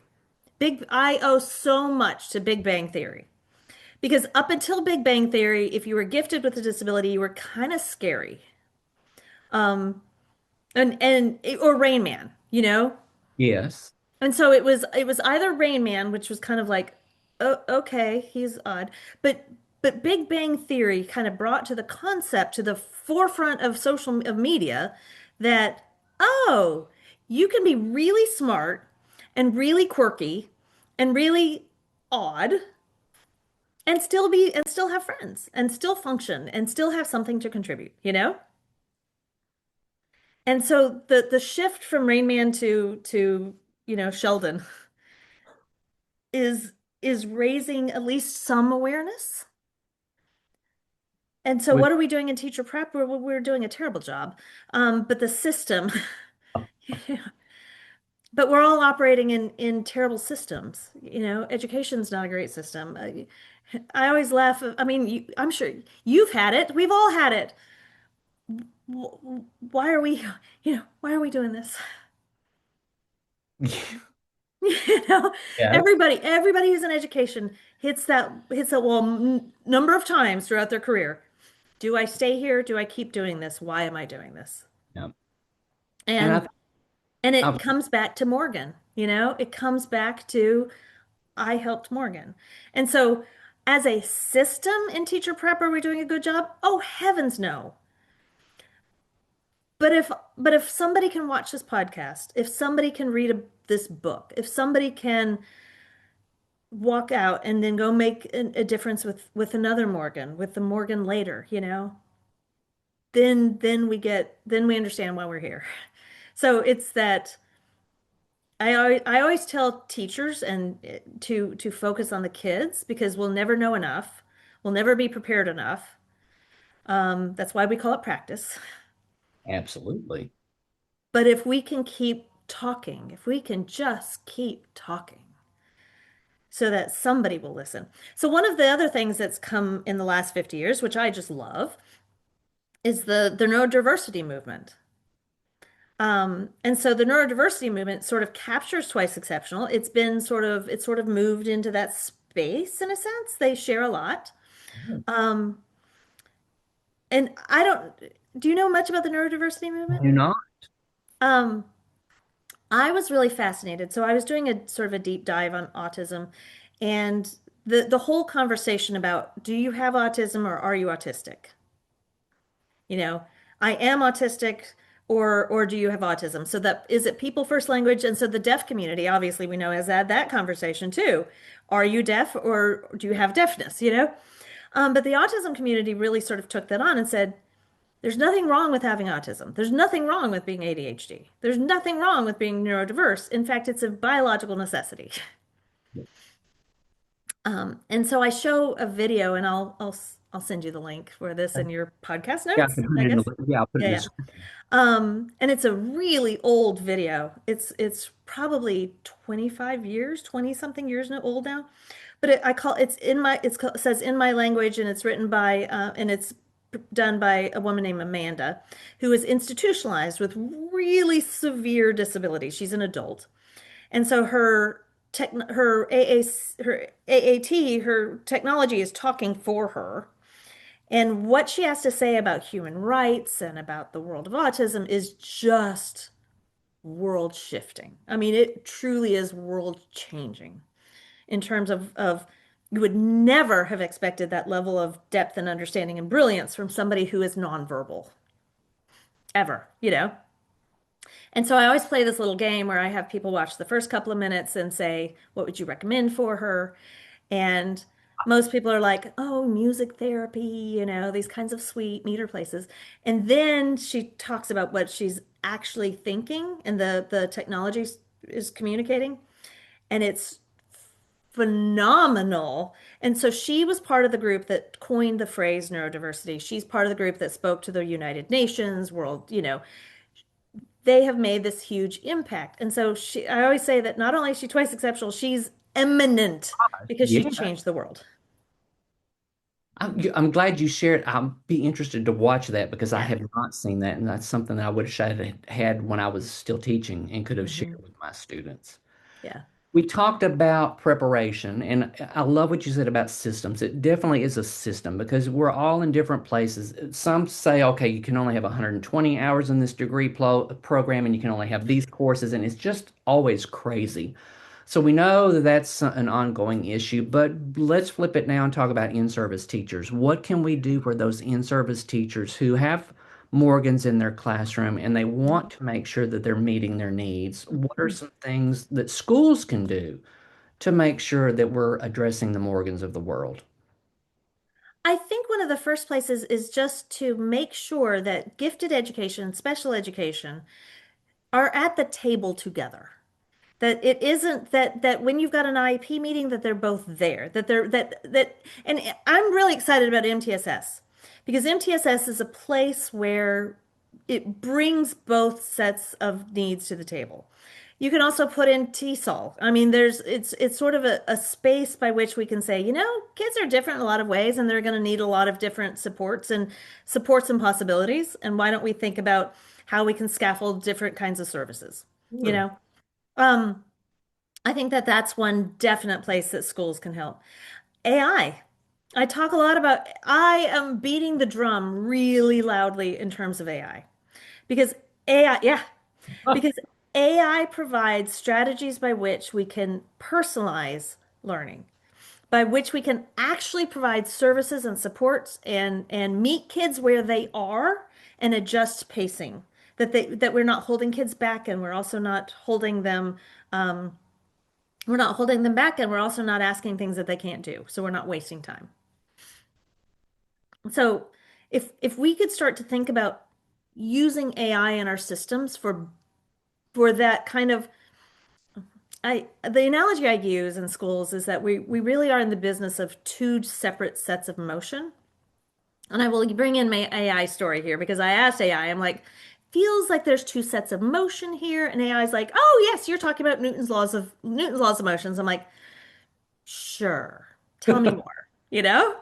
I owe so much to Big Bang Theory because up until Big Bang Theory, if you were gifted with a disability, you were kind of scary. Um, and or Rain Man. Yes. And so it was either Rain Man, which was kind of like, oh, okay, he's odd, but Big Bang Theory kind of brought to the concept to the forefront of of media that you can be really smart and really quirky and really odd and still have friends and still function and still have something to contribute. And so the shift from Rain Man to Sheldon is is raising at least some awareness. And so With what are we doing in teacher prep? We're doing a terrible job. But the system, but we're all operating in terrible systems. Education's not a great system. I always laugh. I mean, I'm sure you've had it. We've all had it. Why are why are we doing this? You know, yes. everybody who's in education hits that wall number of times throughout their career. Do I stay here? Do I keep doing this? Why am I doing this? Yeah. And And it I, comes back to Morgan. It comes back to I helped Morgan. And so as a system in teacher prep, are we doing a good job? Oh, heavens no. But if somebody can watch this podcast, if somebody can read this book, if somebody can walk out and then go make a difference with another Morgan, with the Morgan later, then we understand why we're here. So it's that I always tell teachers and to focus on the kids because we'll never know enough. We'll never be prepared enough. That's why we call it practice. absolutely. But if we can keep talking, if we can just keep talking so that somebody will listen. So one of the other things that's come in the last 50 years, which I just love, is the neurodiversity movement. And so the neurodiversity movement sort of captures twice exceptional. It's sort of moved into that space in a sense. They share a lot. Um, and I don't, do you know much about the neurodiversity movement? You know, Um, I was really fascinated. So I was doing a sort of a deep dive on autism and the whole conversation about do you have autism or are you autistic? You know, I am autistic or do you have autism? So that is it people first language? And so the deaf community, obviously we know has had that conversation too. Are you deaf or do you have deafness, you know? But the autism community really sort of took that on and said, there's nothing wrong with having autism. There's nothing wrong with being ADHD. There's nothing wrong with being neurodiverse. In fact, it's a biological necessity. And so I show a video, and I'll send you the link for this in your podcast yeah, I notes, can put I it in guess. the, yeah, I'll put it Yeah, in the yeah. description. And it's a really old video. It's probably 25 years, 20 something years old now. But I call it's in my it says in my language and it's written by and it's done by a woman named Amanda who is institutionalized with really severe disabilities. She's an adult. And so her her AAT, her technology is talking for her. And what she has to say about human rights and about the world of autism is just world shifting. I mean, it truly is world changing in terms of you would never have expected that level of depth and understanding and brilliance from somebody who is nonverbal, ever, you know? And so I always play this little game where I have people watch the first couple of minutes and say, what would you recommend for her? And most people are like, oh, music therapy, you know, these kinds of sweet meter places. And then she talks about what she's actually thinking and the technology is communicating. And it's phenomenal. And so she was part of the group that coined the phrase neurodiversity. She's part of the group that spoke to the United Nations, world, you know, they have made this huge impact. And so I always say that not only is she twice exceptional, she's eminent because she Yeah. changed the world. I'm glad you shared. I'll be interested to watch that because I Yeah. have not seen that, and that's something that I wish I had when I was still teaching and could have Hmm. shared with my students. Yeah. We talked about preparation, and I love what you said about systems. It definitely is a system because we're all in different places. Some say, okay, you can only have 120 hours in this degree program, and you can only have these courses, and it's just always crazy. So we know that that's an ongoing issue, but let's flip it now and talk about in-service teachers. What can we do for those in-service teachers who have Morgans in their classroom and they want to make sure that they're meeting their needs? What are some things that schools can do to make sure that we're addressing the Morgans of the world? I think one of the first places is just to make sure that gifted education, special education are at the table together. That it isn't that when you've got an IEP meeting that they're both there, that they're that and I'm really excited about MTSS because MTSS is a place where it brings both sets of needs to the table. You can also put in TESOL. I mean, it's sort of a space by which we can say, you know, kids are different in a lot of ways and they're going to need a lot of different supports and possibilities. And why don't we think about how we can scaffold different kinds of services, you Sure. know? Um, I think that that's one definite place that schools can help. AI. I talk a lot about, I am beating the drum really loudly in terms of AI because AI, yeah, because AI provides strategies by which we can personalize learning, by which we can actually provide services and supports and meet kids where they are and adjust pacing. That we're not holding kids back and we're also not holding them we're not holding them back and we're also not asking things that they can't do. So we're not wasting time. So if we could start to think about using AI in our systems for that kind of the analogy I use in schools is that we really are in the business of two separate sets of motion. And I will bring in my AI story here because I asked AI, I'm like, feels like there's two sets of motion here. And AI is like, oh yes, you're talking about Newton's laws of motions. I'm like, sure. Tell me more, you know?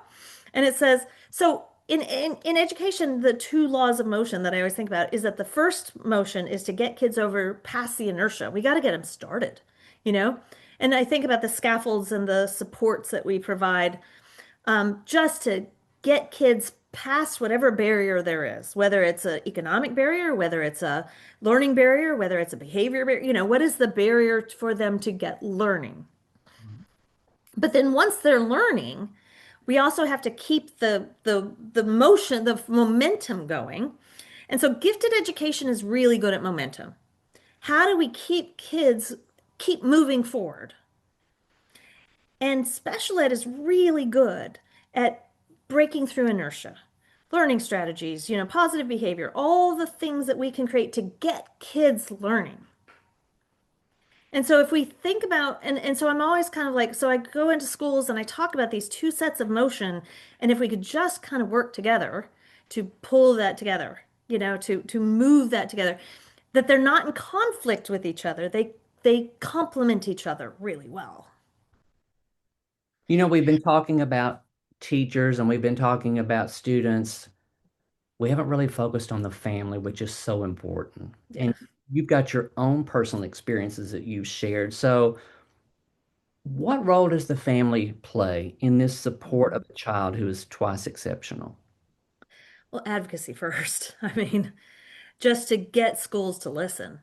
And it says, so in education, the two laws of motion that I always think about is that the first motion is to get kids over past the inertia. We got to get them started, you know? And I think about the scaffolds and the supports that we provide just to get kids past whatever barrier there is, whether it's an economic barrier, whether it's a learning barrier, whether it's a behavior barrier, what is the barrier for them to get learning? But then once they're learning, we also have to keep the motion, the momentum going. And so gifted education is really good at momentum. How do we keep kids keep moving forward? And special ed is really good at breaking through inertia, learning strategies, positive behavior, all the things that we can create to get kids learning. And so if we think about, and so I'm always kind of like, so I go into schools and I talk about these two sets of motion, and if we could just kind of work together to pull that together, to move that together, that they're not in conflict with each other. They complement each other really well. We've been talking about teachers and we've been talking about students. We haven't really focused on the family, which is so important. Yeah. And you've got your own personal experiences that you've shared. So, what role does the family play in this support of a child who is twice exceptional? Well, advocacy first. I mean, just to get schools to listen.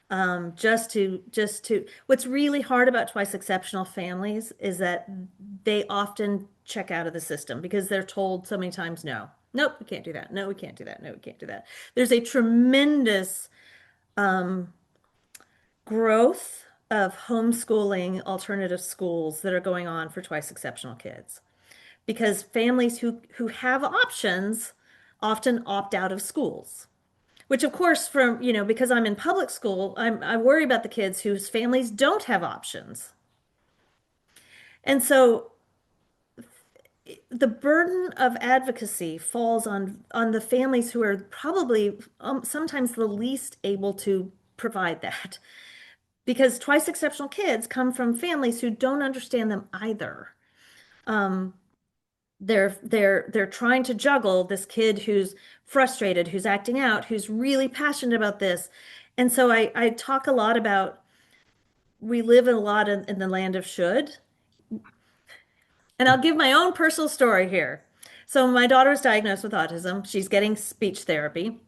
What's really hard about twice exceptional families is that they often check out of the system because they're told so many times, no, nope, we can't do that. No, we can't do that. No, we can't do that. There's a tremendous growth of homeschooling alternative schools that are going on for twice exceptional kids because families who have options often opt out of schools. Which, of course, because I'm in public school, I worry about the kids whose families don't have options. And so the burden of advocacy falls on the families who are probably sometimes the least able to provide that. Because twice exceptional kids come from families who don't understand them either. They're trying to juggle this kid who's frustrated, who's acting out, who's really passionate about this. And so I talk a lot about we live a lot in the land of should. And I'll give my own personal story here. So my daughter was diagnosed with autism. She's getting speech therapy.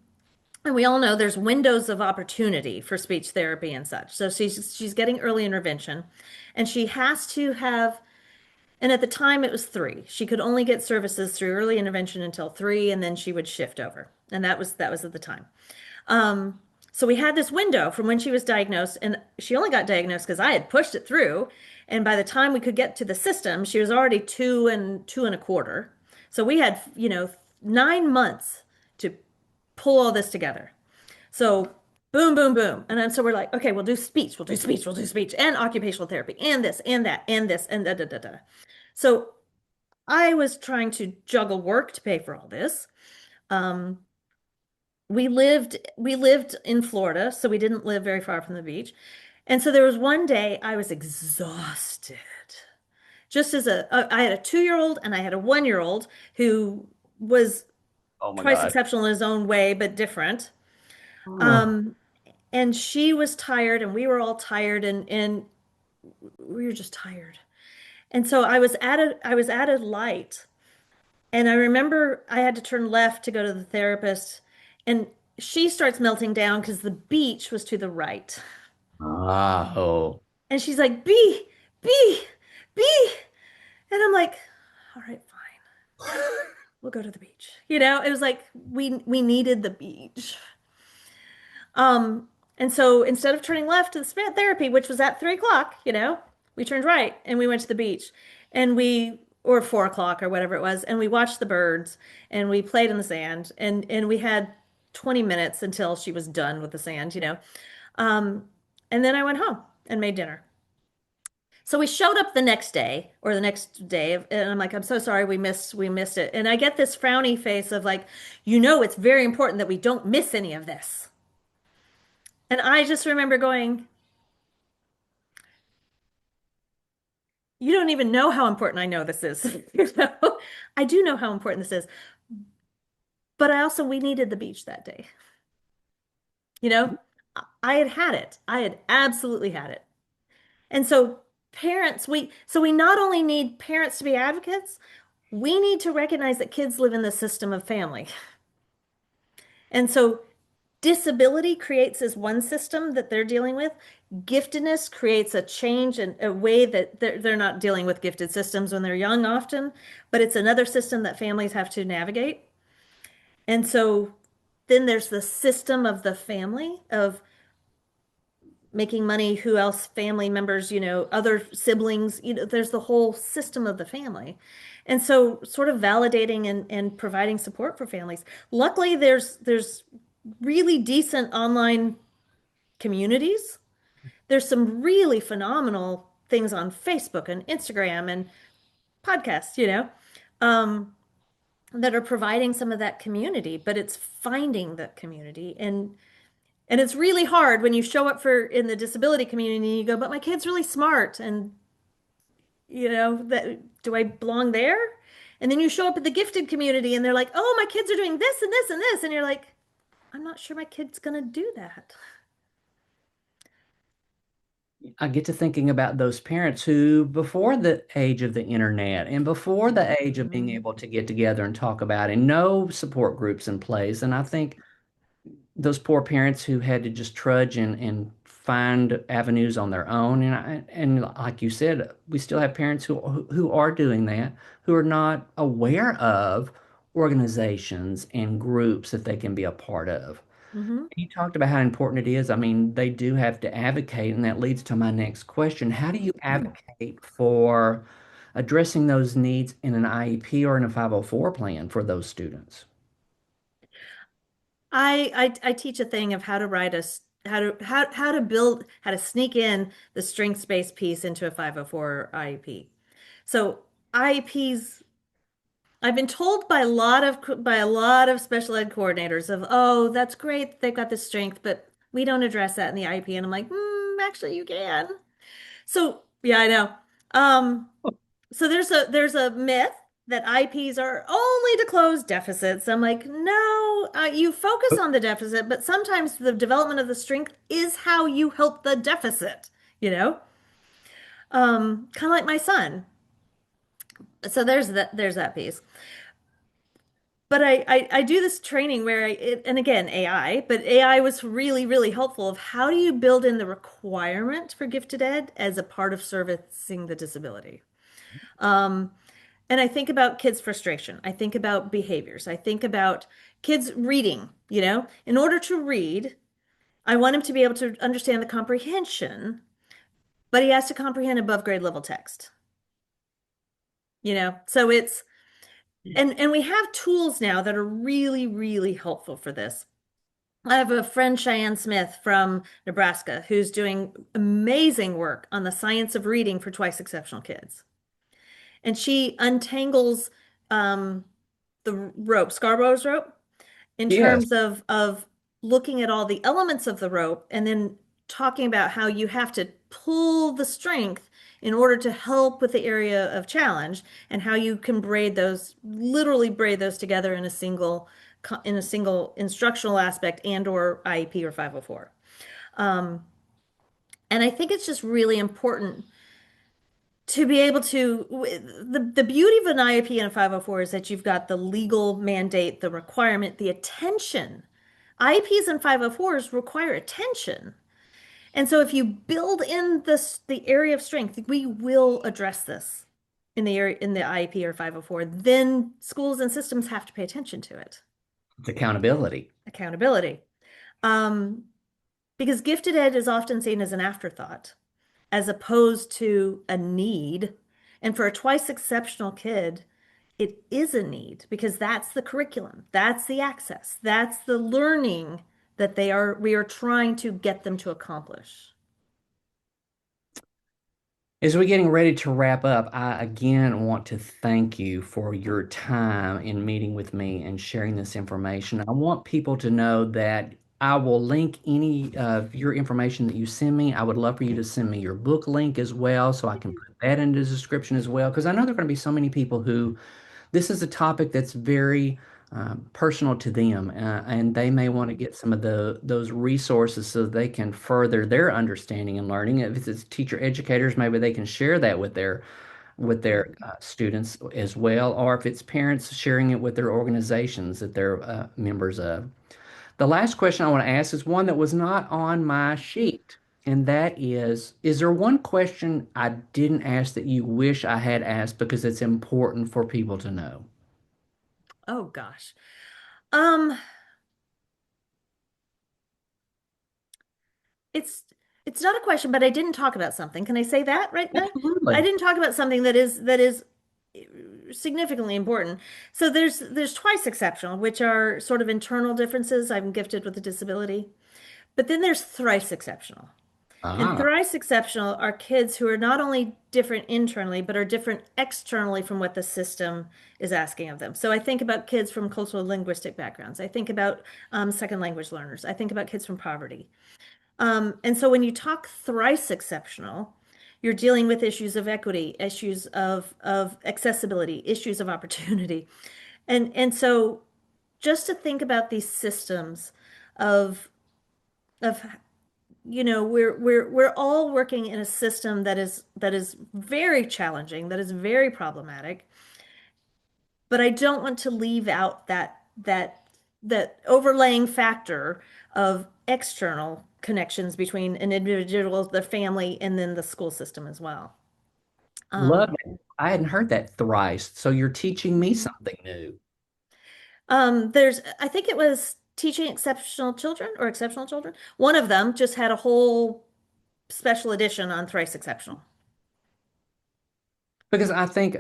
And we all know there's windows of opportunity for speech therapy and such. So she's getting early intervention and she has to have. And at the time, it was 3. She could only get services through early intervention until 3, and then she would shift over. And that was at the time. So we had this window from when she was diagnosed, and she only got diagnosed because I had pushed it through. And by the time we could get to the system, she was already 2 and 2 1/4. So we had, 9 months to pull all this together. So boom, boom, boom. And then so we're like, okay, we'll do speech, and occupational therapy, and this, and that, and this, and da da da da. So I was trying to juggle work to pay for all this. Um, we lived in Florida, so we didn't live very far from the beach. And so there was one day I was exhausted. Just as I had a 2-year-old and I had a 1-year-old who was Oh my twice God. exceptional in his own way, but different. Oh. Um, and she was tired and we were all tired and we were just tired. And so I was at a light and I remember I had to turn left to go to the therapist and she starts melting down because the beach was to the right. Ah, oh. And she's like, B, B. And I'm like, all right, fine. We'll go to the beach. It was like we needed the beach. Um, and so instead of turning left to the spirit therapy, which was at 3 o'clock, we turned right and we went to the beach and or 4 o'clock or whatever it was, and we watched the birds and we played in the sand and we had 20 minutes until she was done with the sand. Um, and then I went home and made dinner. So we showed up the next day or the next day, and I'm like, I'm so sorry we missed it. And I get this frowny face of like, it's very important that we don't miss any of this. And I just remember going, you don't even know how important I know this is. I do know how important this is, But I also, we needed the beach that day. You know, I had had it. I had absolutely had it. And so parents, we not only need parents to be advocates, we need to recognize that kids live in the system of family. And so disability creates this one system that they're dealing with. Giftedness creates a change and a way that they're not dealing with gifted systems when they're young often, but it's another system that families have to navigate. And so then there's the system of the family of making money, who else, family members, other siblings, there's the whole system of the family. And so sort of validating and providing support for families. Luckily, there's really decent online communities. There's some really phenomenal things on Facebook and Instagram and podcasts, that are providing some of that community, but it's finding that community. And it's really hard when you show up for in the disability community and you go, but my kid's really smart and that do I belong there? And then you show up at the gifted community and they're like, "Oh, my kids are doing this and this and this." And you're like, "I'm not sure my kid's gonna do that." I get to thinking about those parents who, before the age of the internet and before the age of being Mhm. able to get together and talk about and no support groups in place. And I think those poor parents who had to just trudge and find avenues on their own. And like you said, we still have parents who are doing that, who are not aware of organizations and groups that they can be a part of. Hmm. You talked about how important it is. I mean, they do have to advocate, and that leads to my next question. How do you advocate for addressing those needs in an IEP or in a 504 plan for those students? I teach a thing of how to write how to build how to sneak in the strengths-based piece into a 504 IEP. So IEPs, I've been told by a lot of special ed coordinators of, "Oh, that's great, they've got this strength, but we don't address that in the IEP." And I'm like, actually you can. So yeah, I know. Um, so there's a myth that IEPs are only to close deficits. I'm like, no, you focus on the deficit, but sometimes the development of the strength is how you help the deficit, you know? Kind of like my son. So there's that piece. But I do this training where and again, AI, but AI was really, really helpful of how do you build in the requirement for gifted ed as a part of servicing the disability. Um, And I think about kids' frustration. I think about behaviors. I think about kids reading, In order to read, I want him to be able to understand the comprehension, but he has to comprehend above grade level text, So it's and we have tools now that are really, really helpful for this. I have a friend, Cheyenne Smith from Nebraska, who's doing amazing work on the science of reading for twice exceptional kids. And she untangles um, the rope, Scarborough's rope, in Yes. terms of looking at all the elements of the rope and then talking about how you have to pull the strength in order to help with the area of challenge and how you can literally braid those together in a single instructional aspect and or IEP or 504. Um, and I think it's just really important to be able to the beauty of an IEP and a 504 is that you've got the legal mandate, the requirement, the attention. IEPs and 504s require attention. And so if you build in the area of strength, we will address this in the IEP or 504, then schools and systems have to pay attention to it. It's accountability. Accountability. Um, because gifted ed is often seen as an afterthought, as opposed to a need. And for a twice exceptional kid, it is a need because that's the curriculum, that's the access, that's the learning that we are trying to get them to accomplish. As we're getting ready to wrap up, I again want to thank you for your time in meeting with me and sharing this information. I want people to know that I will link any of your information that you send me. I would love for you to send me your book link as well, so I can put that in the description as well, because I know there are going to be so many people who this is a topic that's very personal to them, and they may want to get some of those resources so they can further their understanding and learning. If it's teacher educators, maybe they can share that with their students as well, or if it's parents sharing it with their organizations that they're members of. The last question I want to ask is one that was not on my sheet, and that is there one question I didn't ask that you wish I had asked because it's important for people to know? Oh gosh. Um, it's it's not a question, but I didn't talk about something. Can I say that right now? I Absolutely. didn't talk about something that is significantly important. So there's twice exceptional, which are sort of internal differences. I'm gifted with a disability. But then there's thrice exceptional. And Ah, thrice exceptional are kids who are not only different internally, but are different externally from what the system is asking of them. So I think about kids from cultural linguistic backgrounds. I think about second language learners. I think about kids from poverty. And so when you talk thrice exceptional, you're dealing with issues of equity, issues of accessibility, issues of opportunity. And so just to think about these systems of of we're all working in a system that is very challenging, that is very problematic, but I don't want to leave out that overlaying factor of external connections between an individual, the family, and then the school system as well. love Um, it. I hadn't heard that thrice, so you're teaching me something new. I think it was teaching exceptional children or exceptional children. One of them just had a whole special edition on thrice exceptional. Because I think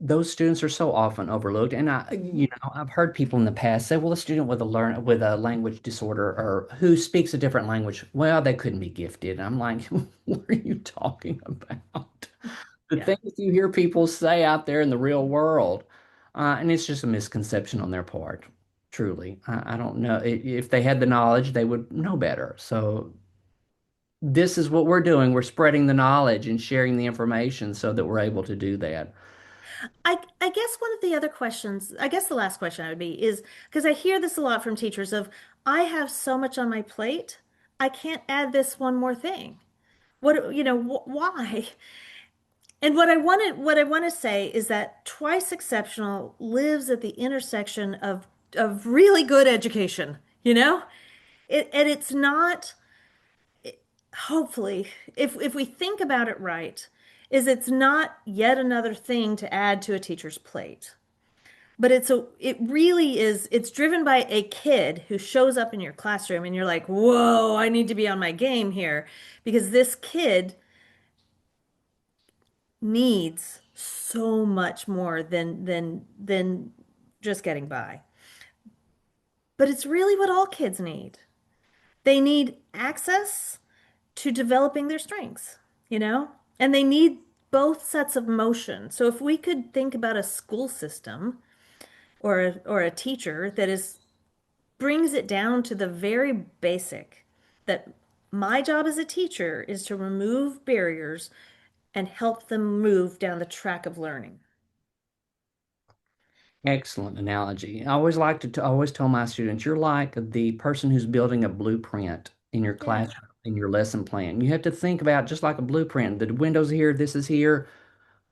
those students are so often overlooked, and I've heard people in the past say, "Well, a student with a language disorder or who speaks a different language, well, they couldn't be gifted." And I'm like, "What are you talking about?" The Yeah. things you hear people say out there in the real world, and it's just a misconception on their part. Truly, I don't know if they had the knowledge, they would know better. So this is what we're doing. We're spreading the knowledge and sharing the information so that we're able to do that. I guess one of the other questions, I guess the last question I would be is because I hear this a lot from teachers of, I have so much on my plate, I can't add this one more thing. Why? And what I want to say is that twice exceptional lives at the intersection of really good education, you know? And it's not, hopefully, if we think about it right, is it's not yet another thing to add to a teacher's plate. But it really is, it's driven by a kid who shows up in your classroom and you're like, whoa, I need to be on my game here because this kid needs so much more than just getting by. But it's really what all kids need. They need access to developing their strengths, you know? And they need both sets of motion. So if we could think about a school system or a teacher that is brings it down to the very basic that my job as a teacher is to remove barriers and help them move down the track of learning. Excellent analogy. I always like to always tell my students, you're like the person who's building a blueprint in your Yeah. classroom, in your lesson plan. You have to think about just like a blueprint. The window's here, this is here.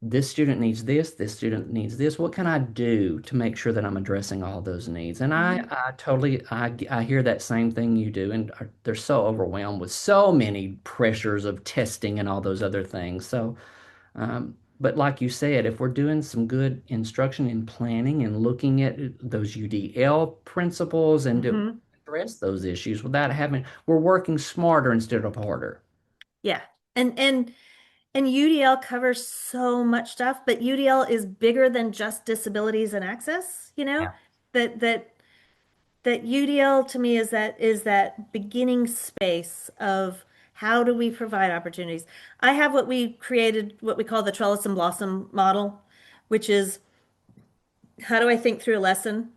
This student needs this student needs this. What can I do to make sure that I'm addressing all those needs? And Mhm. I hear that same thing you do, and they're so overwhelmed with so many pressures of testing and all those other things. So but like you said, if we're doing some good instruction in planning and looking at those UDL principles and to Mhm. address those issues without having, we're working smarter instead of harder. Yeah. And UDL covers so much stuff, but UDL is bigger than just disabilities and access, you know? Yeah. That that that UDL to me is that beginning space of how do we provide opportunities. I have what we created, what we call the trellis and blossom model, which is how do I think through a lesson,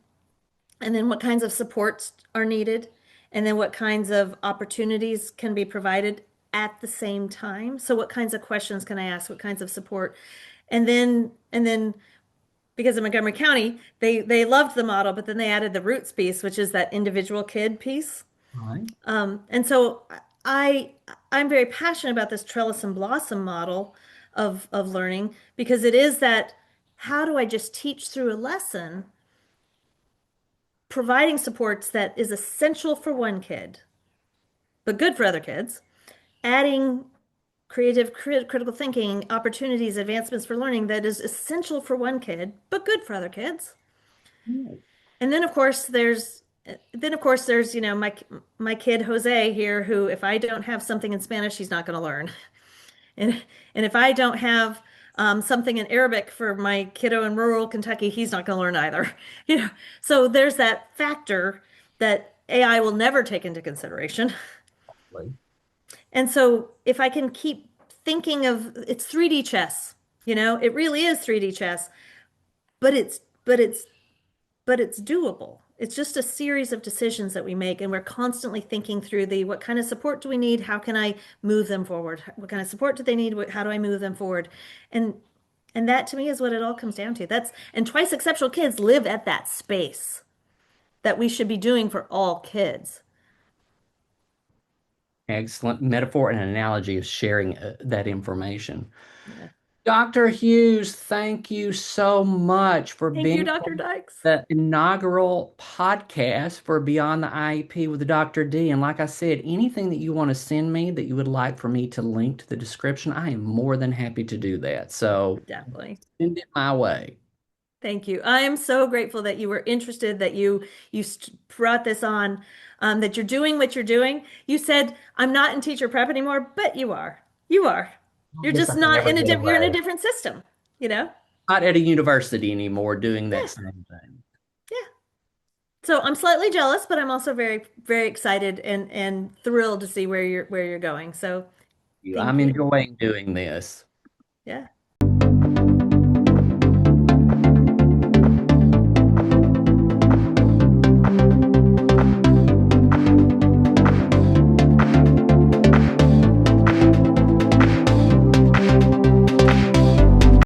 and then what kinds of supports are needed, and then what kinds of opportunities can be provided at the same time. So what kinds of questions can I ask? What kinds of support? And then because in Montgomery County, they loved the model, but then they added the roots piece, which is that individual kid piece. All right. And so I I'm very passionate about this trellis and blossom model of learning because it is that how do I just teach through a lesson, providing supports that is essential for one kid, but good for other kids, adding critical thinking, opportunities, advancements for learning that is essential for one kid, but good for other kids. And then of course there's, my kid Jose here who if I don't have something in Spanish, he's not going to learn. And and if I don't have something in Arabic for my kiddo in rural Kentucky, he's not going to learn either. You know, so there's that factor that AI will never take into consideration. And so if I can keep thinking of it's 3D chess, it really is 3D chess, but it's doable. It's just a series of decisions that we make, and we're constantly thinking through the what kind of support do we need? How can I move them forward? What kind of support do they need? How do I move them forward? And and that to me is what it all comes down to. And twice exceptional kids live at that space that we should be doing for all kids. Excellent metaphor and analogy of sharing that information. Yeah. Dr. Hughes, thank you so much for Thank you, being Dr. on Dykes. the inaugural podcast for Beyond the IEP with Dr. D. And like I said, anything that you want to send me that you would like for me to link to the description, I am more than happy to do that. So Definitely. send it my way. Thank you. I am so grateful that you were interested, that brought this on, that you're doing what you're doing. You said, I'm not in teacher prep anymore, but you are. You are. I You're guess I just can not never in get you're in a away. different system, you know? Not at a university anymore doing that Yeah, same thing. yeah. So I'm slightly jealous, but I'm also very, very excited and thrilled to see where you're going. So I'm thank you. enjoying doing this. Yeah.